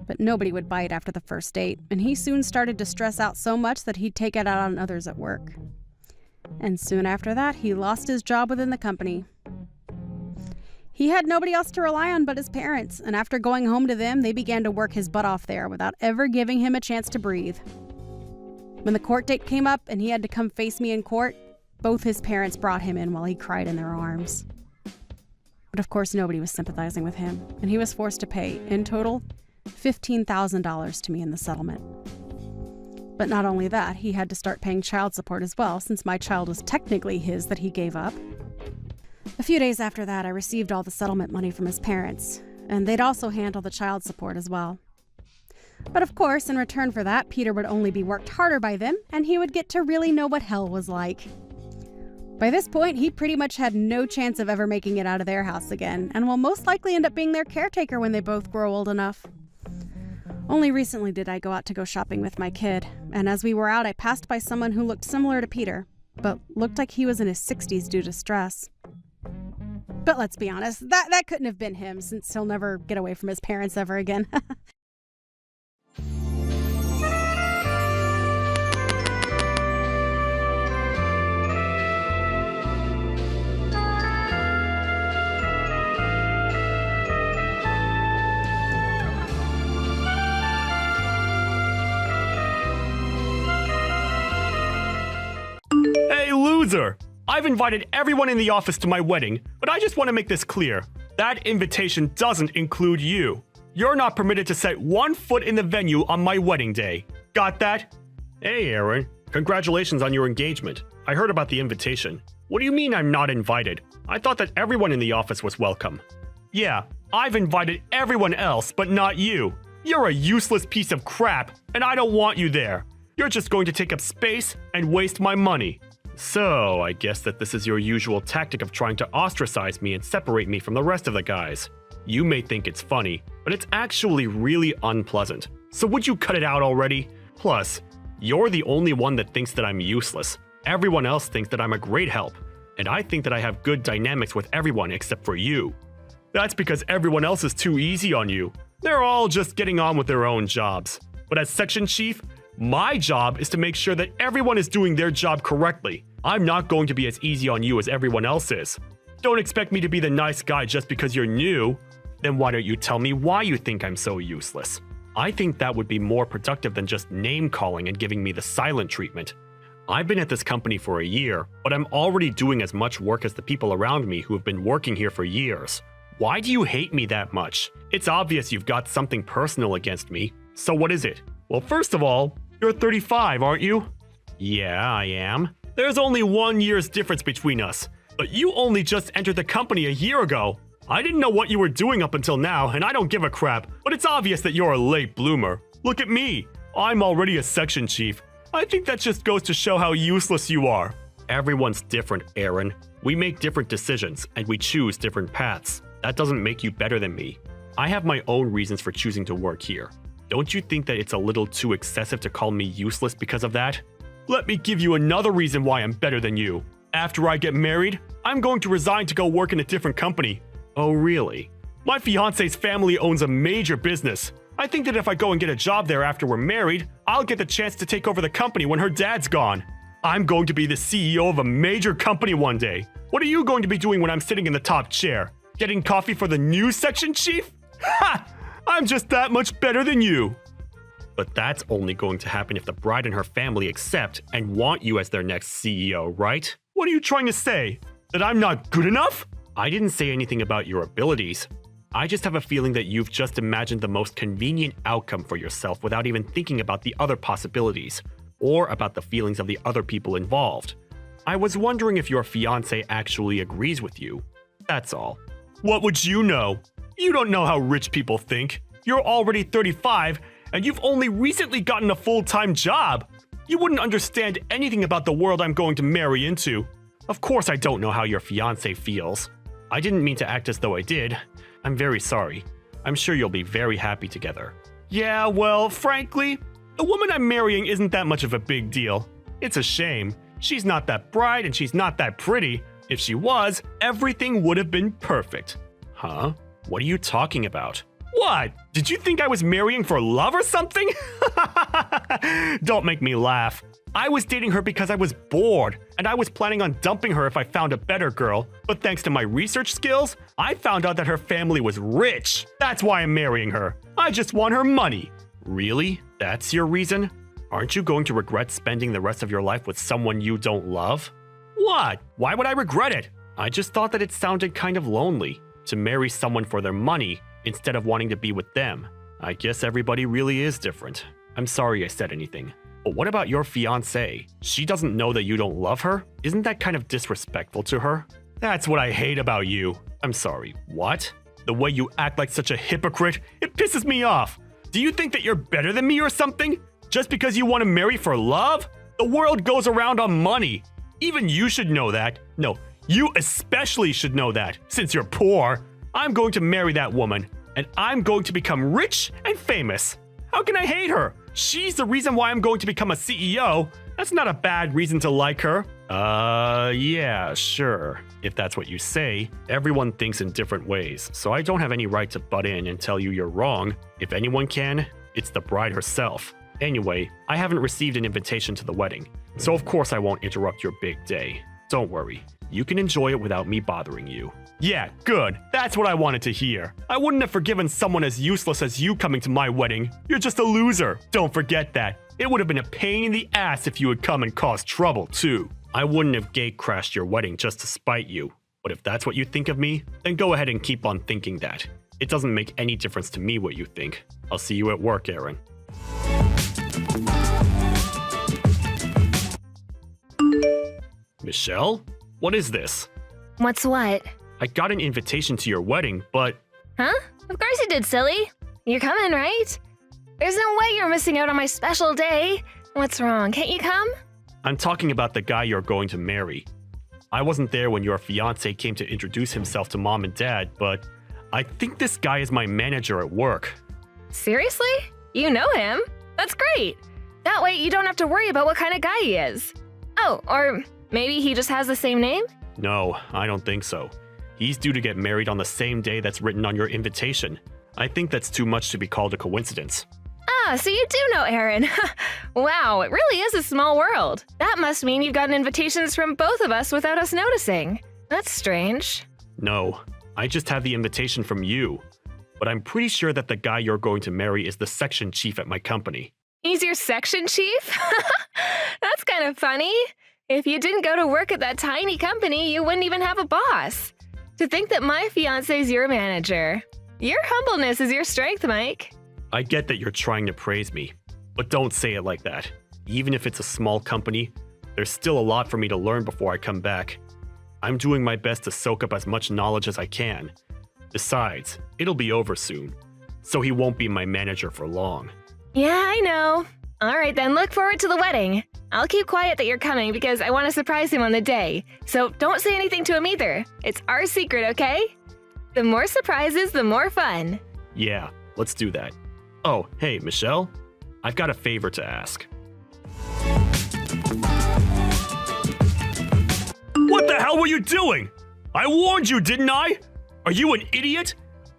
But nobody would bite after the first date, and he soon started to stress out so much that he'd take it out on others at work. And soon after that, he lost his job within the company. He had nobody else to rely on but his parents, and after going home to them, they began to work his butt off there without ever giving him a chance to breathe. When the court date came up and he had to come face me in court, both his parents brought him in while he cried in their arms. But of course, nobody was sympathizing with him, and he was forced to pay, in total, $15,000 to me in the settlement. But not only that, he had to start paying child support as well, since my child was technically his that he gave up. A few days after that, I received all the settlement money from his parents, and they'd also handle the child support as well. But of course, in return for that, Peter would only be worked harder by them, and he would get to really know what hell was like. By this point, he pretty much had no chance of ever making it out of their house again, and will most likely end up being their caretaker when they both grow old enough. Only recently did I go out to go shopping with my kid, and as we were out, I passed by someone who looked similar to Peter, but looked like he was in his 60s due to stress. But let's be honest, that couldn't have been him, since he'll never get away from his parents ever again. loser! I've invited everyone in the office to my wedding, but I just want to make this clear. That invitation doesn't include you. You're not permitted to set 1 foot in the venue on my wedding day. Got that? Hey, Aaron. Congratulations on your engagement. I heard about the invitation. What do you mean I'm not invited? I thought that everyone in the office was welcome. Yeah, I've invited everyone else, but not you. You're a useless piece of crap, and I don't want you there. You're just going to take up space and waste my money. So, I guess that this is your usual tactic of trying to ostracize me and separate me from the rest of the guys. You may think it's funny, but it's actually really unpleasant. So would you cut it out already? Plus, you're the only one that thinks that I'm useless. Everyone else thinks that I'm a great help, and I think that I have good dynamics with everyone except for you. That's because everyone else is too easy on you. They're all just getting on with their own jobs. But as section chief, my job is to make sure that everyone is doing their job correctly. I'm not going to be as easy on you as everyone else is. Don't expect me to be the nice guy just because you're new. Then why don't you tell me why you think I'm so useless? I think that would be more productive than just name-calling and giving me the silent treatment. I've been at this company for a year, but I'm already doing as much work as the people around me who have been working here for years. Why do you hate me that much? It's obvious you've got something personal against me. So what is it? Well, first of all, you're 35, aren't you? Yeah, I am. There's only 1 year's difference between us. But you only just entered the company a year ago. I didn't know what you were doing up until now, and I don't give a crap, but it's obvious that you're a late bloomer. Look at me. I'm already a section chief. I think that just goes to show how useless you are. Everyone's different, Aaron. We make different decisions, and we choose different paths. That doesn't make you better than me. I have my own reasons for choosing to work here. Don't you think that it's a little too excessive to call me useless because of that? Let me give you another reason why I'm better than you. After I get married, I'm going to resign to go work in a different company. Oh, really? My fiance's family owns a major business. I think that if I go and get a job there after we're married, I'll get the chance to take over the company when her dad's gone. I'm going to be the CEO of a major company one day. What are you going to be doing when I'm sitting in the top chair? Getting coffee for the new section chief? Ha! I'm just that much better than you. But that's only going to happen if the bride and her family accept and want you as their next CEO, right? What are you trying to say? That I'm not good enough? I didn't say anything about your abilities. I just have a feeling that you've just imagined the most convenient outcome for yourself without even thinking about the other possibilities, or about the feelings of the other people involved. I was wondering if your fiancé actually agrees with you. That's all. What would you know? You don't know how rich people think. You're already 35, and you've only recently gotten a full-time job. You wouldn't understand anything about the world I'm going to marry into. Of course I don't know how your fiancé feels. I didn't mean to act as though I did. I'm very sorry. I'm sure you'll be very happy together. Yeah, well, frankly, the woman I'm marrying isn't that much of a big deal. It's a shame. She's not that bright and she's not that pretty. If she was, everything would have been perfect. Huh? What are you talking about? What? Did you think I was marrying for love or something? Don't make me laugh. I was dating her because I was bored, and I was planning on dumping her if I found a better girl. But thanks to my research skills, I found out that her family was rich. That's why I'm marrying her. I just want her money. Really? That's your reason? Aren't you going to regret spending the rest of your life with someone you don't love? What? Why would I regret it? I just thought that it sounded kind of lonely to marry someone for their money instead of wanting to be with them. I guess everybody really is different. I'm sorry I said anything. But what about your fiancée? She doesn't know that you don't love her? Isn't that kind of disrespectful to her? That's what I hate about you. I'm sorry, what? The way you act like such a hypocrite, it pisses me off. Do you think that you're better than me or something? Just because you want to marry for love? The world goes around on money. Even you should know that. No, you especially should know that, since you're poor. I'm going to marry that woman, and I'm going to become rich and famous. How can I hate her? She's the reason why I'm going to become a CEO. That's not a bad reason to like her. Yeah, sure. If that's what you say. Everyone thinks in different ways, so I don't have any right to butt in and tell you you're wrong. If anyone can, it's the bride herself. Anyway, I haven't received an invitation to the wedding, so of course I won't interrupt your big day. Don't worry. You can enjoy it without me bothering you. Yeah, good. That's what I wanted to hear. I wouldn't have forgiven someone as useless as you coming to my wedding. You're just a loser. Don't forget that. It would have been a pain in the ass if you had come and caused trouble, too. I wouldn't have gate-crashed your wedding just to spite you. But if that's what you think of me, then go ahead and keep on thinking that. It doesn't make any difference to me what you think. I'll see you at work, Aaron. Michelle? What is this? What's what? I got an invitation to your wedding, but... Huh? Of course you did, silly. You're coming, right? There's no way you're missing out on my special day. What's wrong? Can't you come? I'm talking about the guy you're going to marry. I wasn't there when your fiancé came to introduce himself to mom and dad, but I think this guy is my manager at work. Seriously? You know him? That's great. That way you don't have to worry about what kind of guy he is. Oh, or maybe he just has the same name? No, I don't think so. He's due to get married on the same day that's written on your invitation. I think that's too much to be called a coincidence. Ah, so you do know Aaron. Wow, it really is a small world. That must mean you've gotten invitations from both of us without us noticing. That's strange. No, I just have the invitation from you. But I'm pretty sure that the guy you're going to marry is the section chief at my company. He's your section chief? That's kind of funny. If you didn't go to work at that tiny company, you wouldn't even have a boss. To think that my fiancé's your manager. Your humbleness is your strength, Mike. I get that you're trying to praise me, but don't say it like that. Even if it's a small company, there's still a lot for me to learn before I come back. I'm doing my best to soak up as much knowledge as I can. Besides, it'll be over soon, so he won't be my manager for long. Yeah, I know. All right, then look forward to the wedding. I'll keep quiet that you're coming because I want to surprise him on the day. So don't say anything to him either. It's our secret, okay? The more surprises, the more fun. Yeah, let's do that. Oh, hey, Michelle, I've got a favor to ask. What the hell were you doing? I warned you, didn't I? Are you an idiot?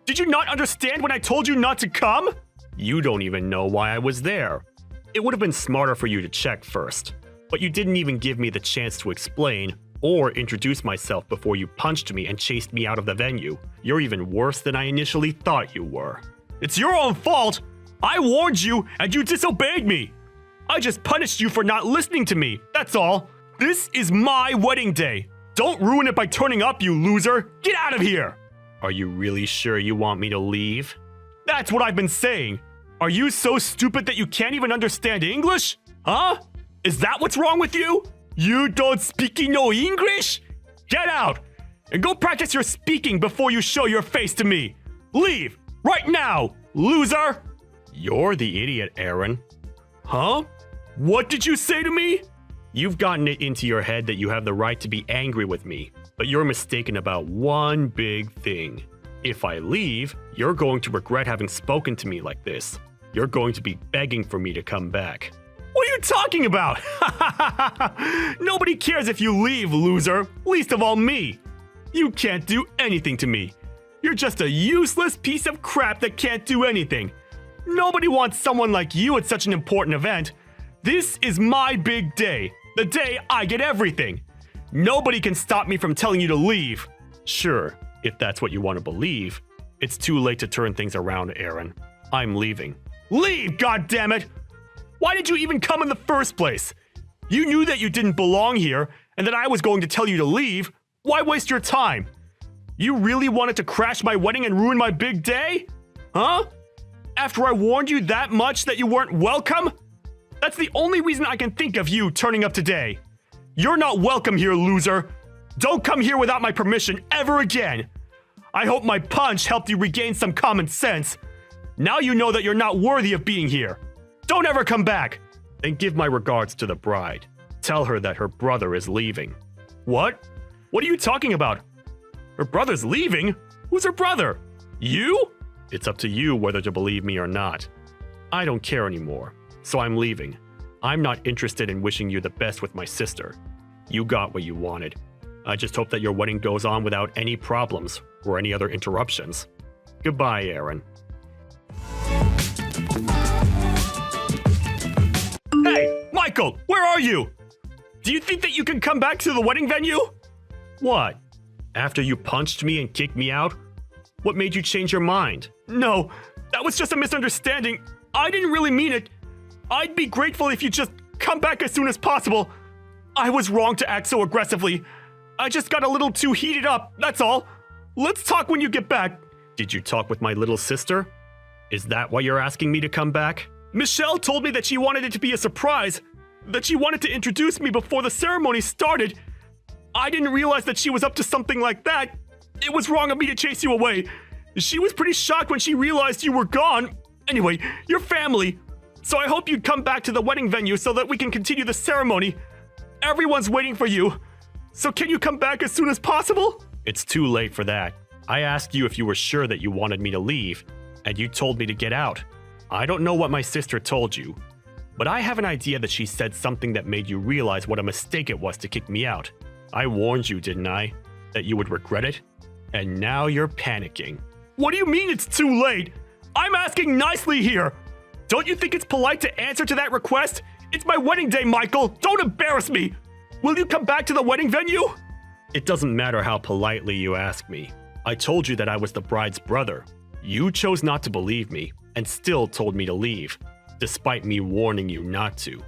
Did you not understand when I told you not to come? You don't even know why I was there. It would have been smarter for you to check first, but you didn't even give me the chance to explain or introduce myself before you punched me and chased me out of the venue. You're even worse than I initially thought you were. It's your own fault! I warned you and you disobeyed me! I just punished you for not listening to me, that's all. This is my wedding day. Don't ruin it by turning up, you loser! Get out of here! Are you really sure you want me to leave? That's what I've been saying. Are you so stupid that you can't even understand English? Huh? Is that what's wrong with you? You don't speak no English? Get out! And go practice your speaking before you show your face to me. Leave! Right now, loser! You're the idiot, Aaron. Huh? What did you say to me? You've gotten it into your head that you have the right to be angry with me, but you're mistaken about one big thing. If I leave, you're going to regret having spoken to me like this. You're going to be begging for me to come back. What are you talking about? Nobody cares if you leave, loser. Least of all me. You can't do anything to me. You're just a useless piece of crap that can't do anything. Nobody wants someone like you at such an important event. This is my big day. The day I get everything. Nobody can stop me from telling you to leave. Sure, if that's what you want to believe. It's too late to turn things around, Aaron. I'm leaving. Leave, goddammit! Why did you even come in the first place? You knew that you didn't belong here and that I was going to tell you to leave. Why waste your time? You really wanted to crash my wedding and ruin my big day? Huh? After I warned you that much that you weren't welcome? That's the only reason I can think of you turning up today. You're not welcome here, loser. Don't come here without my permission ever again. I hope my punch helped you regain some common sense. Now you know that you're not worthy of being here. Don't ever come back. And give my regards to the bride. Tell her that her brother is leaving. What? What are you talking about? Her brother's leaving? Who's her brother? You? It's up to you whether to believe me or not. I don't care anymore, so I'm leaving. I'm not interested in wishing you the best with my sister. You got what you wanted. I just hope that your wedding goes on without any problems or any other interruptions. Goodbye, Aaron. Hey, Michael, where are you? Do you think that you can come back to the wedding venue? What? After you punched me and kicked me out? What made you change your mind? No, that was just a misunderstanding. I didn't really mean it. I'd be grateful if you just come back as soon as possible. I was wrong to act so aggressively. I just got a little too heated up, that's all. Let's talk when you get back. Did you talk with my little sister? Is that why you're asking me to come back? Michelle told me that she wanted it to be a surprise, that she wanted to introduce me before the ceremony started. I didn't realize that she was up to something like that. It was wrong of me to chase you away. She was pretty shocked when she realized you were gone. Anyway, you're family. So I hope you'd come back to the wedding venue so that we can continue the ceremony. Everyone's waiting for you. So can you come back as soon as possible? It's too late for that. I asked you if you were sure that you wanted me to leave, and you told me to get out. I don't know what my sister told you, but I have an idea that she said something that made you realize what a mistake it was to kick me out. I warned you, didn't I? That you would regret it? And now you're panicking. What do you mean it's too late? I'm asking nicely here. Don't you think it's polite to answer to that request? It's my wedding day, Michael. Don't embarrass me. Will you come back to the wedding venue? It doesn't matter how politely you ask me. I told you that I was the bride's brother. You chose not to believe me and still told me to leave, despite me warning you not to.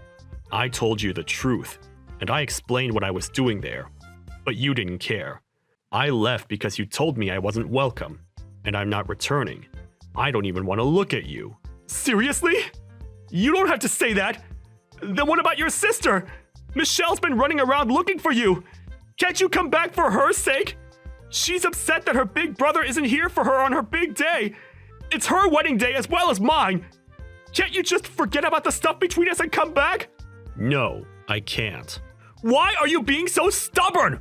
I told you the truth, and I explained what I was doing there, but you didn't care. I left because you told me I wasn't welcome, and I'm not returning. I don't even want to look at you. Seriously? You don't have to say that. Then what about your sister? Michelle's been running around looking for you. Can't you come back for her sake? She's upset that her big brother isn't here for her on her big day. It's her wedding day as well as mine. Can't you just forget about the stuff between us and come back? No, I can't. Why are you being so stubborn?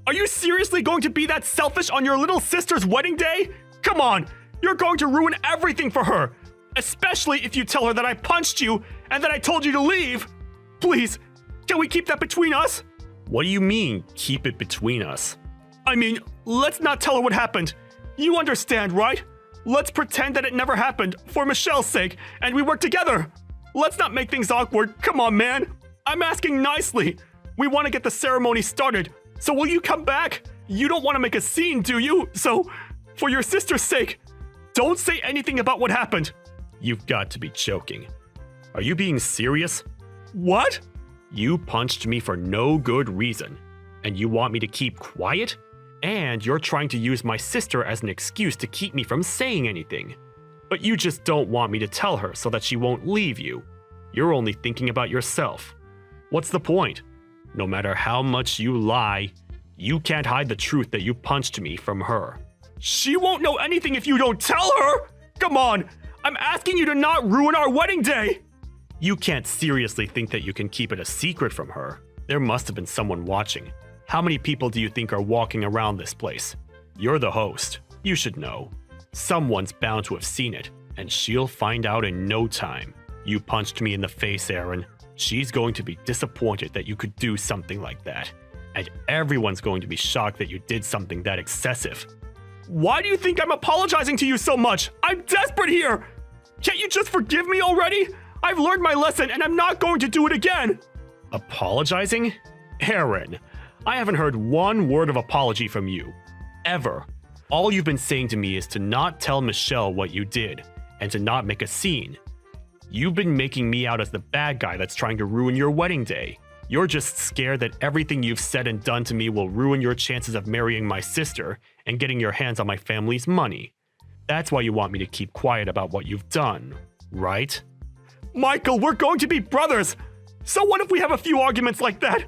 Are you seriously going to be that selfish on your little sister's wedding day? Come on, you're going to ruin everything for her. Especially if you tell her that I punched you and that I told you to leave. Please, can we keep that between us? What do you mean, keep it between us? I mean, let's not tell her what happened. You understand, right? Let's pretend that it never happened, for Michelle's sake, and we work together. Let's not make things awkward. Come on, man. I'm asking nicely. We want to get the ceremony started. So will you come back? You don't want to make a scene, do you? So, for your sister's sake, don't say anything about what happened. You've got to be joking. Are you being serious? What? You punched me for no good reason, and you want me to keep quiet? And you're trying to use my sister as an excuse to keep me from saying anything. But you just don't want me to tell her so that she won't leave you. You're only thinking about yourself. What's the point? No matter how much you lie, you can't hide the truth that you punched me from her. She won't know anything if you don't tell her! Come on! I'm asking you to not ruin our wedding day! You can't seriously think that you can keep it a secret from her. There must have been someone watching. How many people do you think are walking around this place? You're the host. You should know. Someone's bound to have seen it, and she'll find out in no time. You punched me in the face, Aaron. She's going to be disappointed that you could do something like that. And everyone's going to be shocked that you did something that excessive. Why do you think I'm apologizing to you so much? I'm desperate here! Can't you just forgive me already? I've learned my lesson and I'm not going to do it again! Apologizing? Aaron, I haven't heard one word of apology from you. Ever. All you've been saying to me is to not tell Michelle what you did, and to not make a scene. You've been making me out as the bad guy that's trying to ruin your wedding day. You're just scared that everything you've said and done to me will ruin your chances of marrying my sister and getting your hands on my family's money. That's why you want me to keep quiet about what you've done, right? Michael, we're going to be brothers! So what if we have a few arguments like that?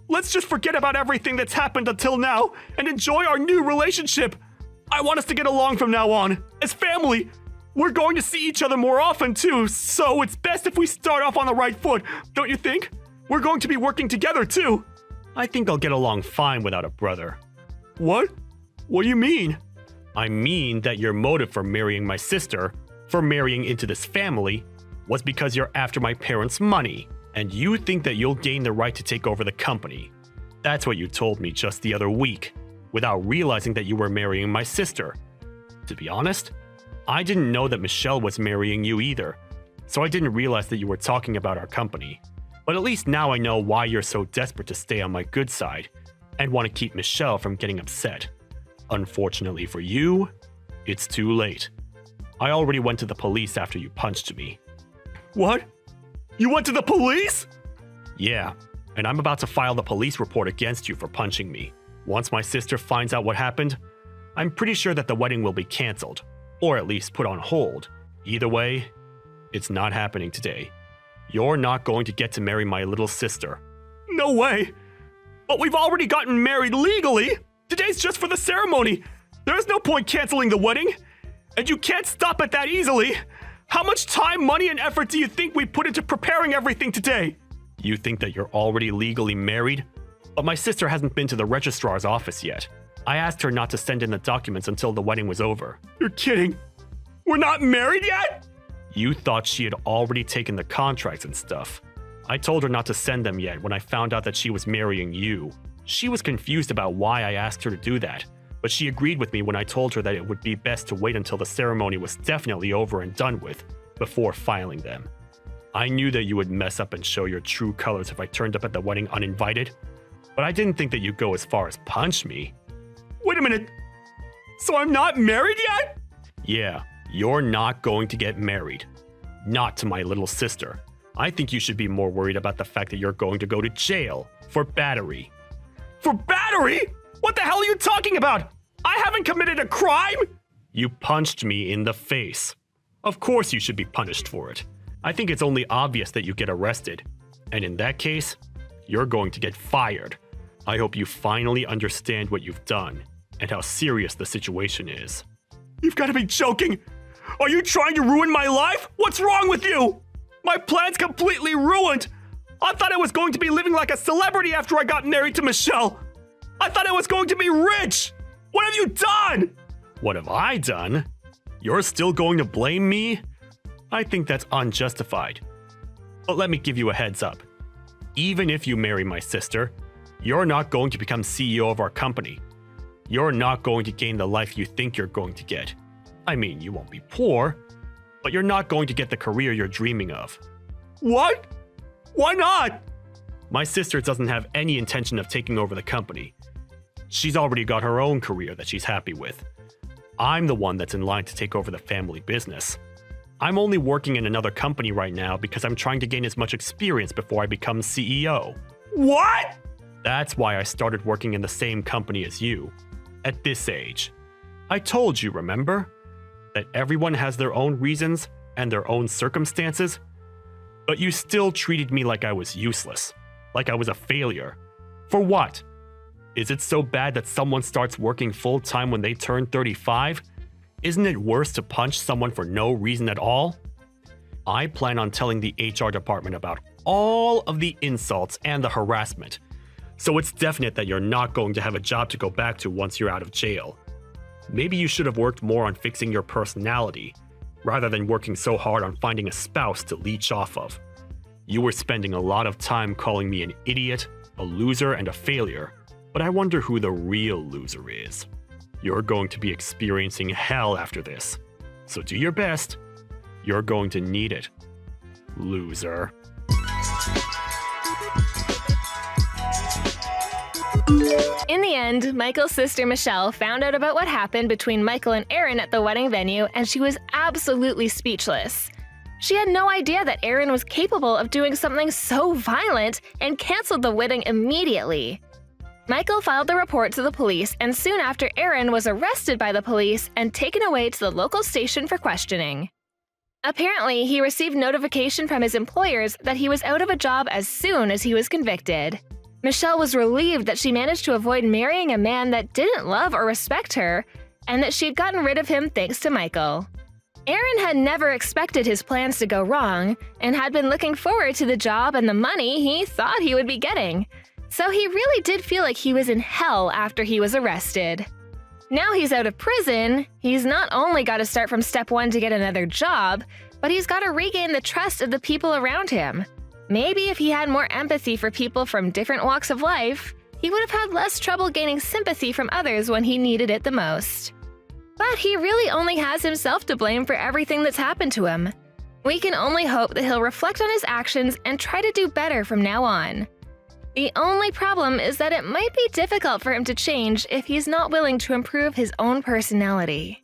Let's just forget about everything that's happened until now and enjoy our new relationship. I want us to get along from now on, as family. We're going to see each other more often too, so it's best if we start off on the right foot, don't you think? We're going to be working together too. I think I'll get along fine without a brother. What? What do you mean? I mean that your motive for marrying my sister, for marrying into this family, was because you're after my parents' money, and you think that you'll gain the right to take over the company. That's what you told me just the other week, without realizing that you were marrying my sister. To be honest, I didn't know that Michelle was marrying you either, so I didn't realize that you were talking about our company. But at least now I know why you're so desperate to stay on my good side, and want to keep Michelle from getting upset. Unfortunately for you, it's too late. I already went to the police after you punched me. What? You went to the police? Yeah, and I'm about to file the police report against you for punching me. Once my sister finds out what happened, I'm pretty sure that the wedding will be canceled, or at least put on hold. Either way, it's not happening today. You're not going to get to marry my little sister. No way! But we've already gotten married legally! Today's just for the ceremony! There's no point canceling the wedding! And you can't stop it that easily! How much time, money, and effort do you think we put into preparing everything today? You think that you're already legally married? But my sister hasn't been to the registrar's office yet. I asked her not to send in the documents until the wedding was over. You're kidding! We're not married yet?! You thought she had already taken the contracts and stuff. I told her not to send them yet when I found out that she was marrying you. She was confused about why I asked her to do that, but she agreed with me when I told her that it would be best to wait until the ceremony was definitely over and done with before filing them. I knew that you would mess up and show your true colors if I turned up at the wedding uninvited, but I didn't think that you'd go as far as punch me. Wait a minute! So I'm not married yet?! Yeah, you're not going to get married. Not to my little sister. I think you should be more worried about the fact that you're going to go to jail for battery. For battery?! What the hell are you talking about? I haven't committed a crime! You punched me in the face. Of course you should be punished for it. I think it's only obvious that you get arrested. And in that case, you're going to get fired. I hope you finally understand what you've done and how serious the situation is. You've got to be joking! Are you trying to ruin my life? What's wrong with you? My plan's completely ruined! I thought I was going to be living like a celebrity after I got married to Michelle! I thought I was going to be rich! What have you done? What have I done? You're still going to blame me? I think that's unjustified. But let me give you a heads up. Even if you marry my sister, you're not going to become CEO of our company. You're not going to gain the life you think you're going to get. I mean, you won't be poor, but you're not going to get the career you're dreaming of. What? Why not? My sister doesn't have any intention of taking over the company. She's already got her own career that she's happy with. I'm the one that's in line to take over the family business. I'm only working in another company right now because I'm trying to gain as much experience before I become CEO. What? That's why I started working in the same company as you, at this age. I told you, remember? That everyone has their own reasons and their own circumstances, but you still treated me like I was useless, like I was a failure. For what? Is it so bad that someone starts working full-time when they turn 35? Isn't it worse to punch someone for no reason at all? I plan on telling the HR department about all of the insults and the harassment, so it's definite that you're not going to have a job to go back to once you're out of jail. Maybe you should have worked more on fixing your personality, rather than working so hard on finding a spouse to leech off of. You were spending a lot of time calling me an idiot, a loser, and a failure, but I wonder who the real loser is. You're going to be experiencing hell after this, so do your best. You're going to need it, loser. In the end, Michael's sister Michelle found out about what happened between Michael and Aaron at the wedding venue, and she was absolutely speechless. She had no idea that Aaron was capable of doing something so violent and canceled the wedding immediately. Michael filed the report to the police, and soon after, Aaron was arrested by the police and taken away to the local station for questioning. Apparently, he received notification from his employers that he was out of a job as soon as he was convicted. Michelle was relieved that she managed to avoid marrying a man that didn't love or respect her, and that she had gotten rid of him thanks to Michael. Aaron had never expected his plans to go wrong, and had been looking forward to the job and the money he thought he would be getting. So he really did feel like he was in hell after he was arrested. Now he's out of prison, he's not only got to start from step one to get another job, but he's got to regain the trust of the people around him. Maybe if he had more empathy for people from different walks of life, he would have had less trouble gaining sympathy from others when he needed it the most. But he really only has himself to blame for everything that's happened to him. We can only hope that he'll reflect on his actions and try to do better from now on. The only problem is that it might be difficult for him to change if he's not willing to improve his own personality.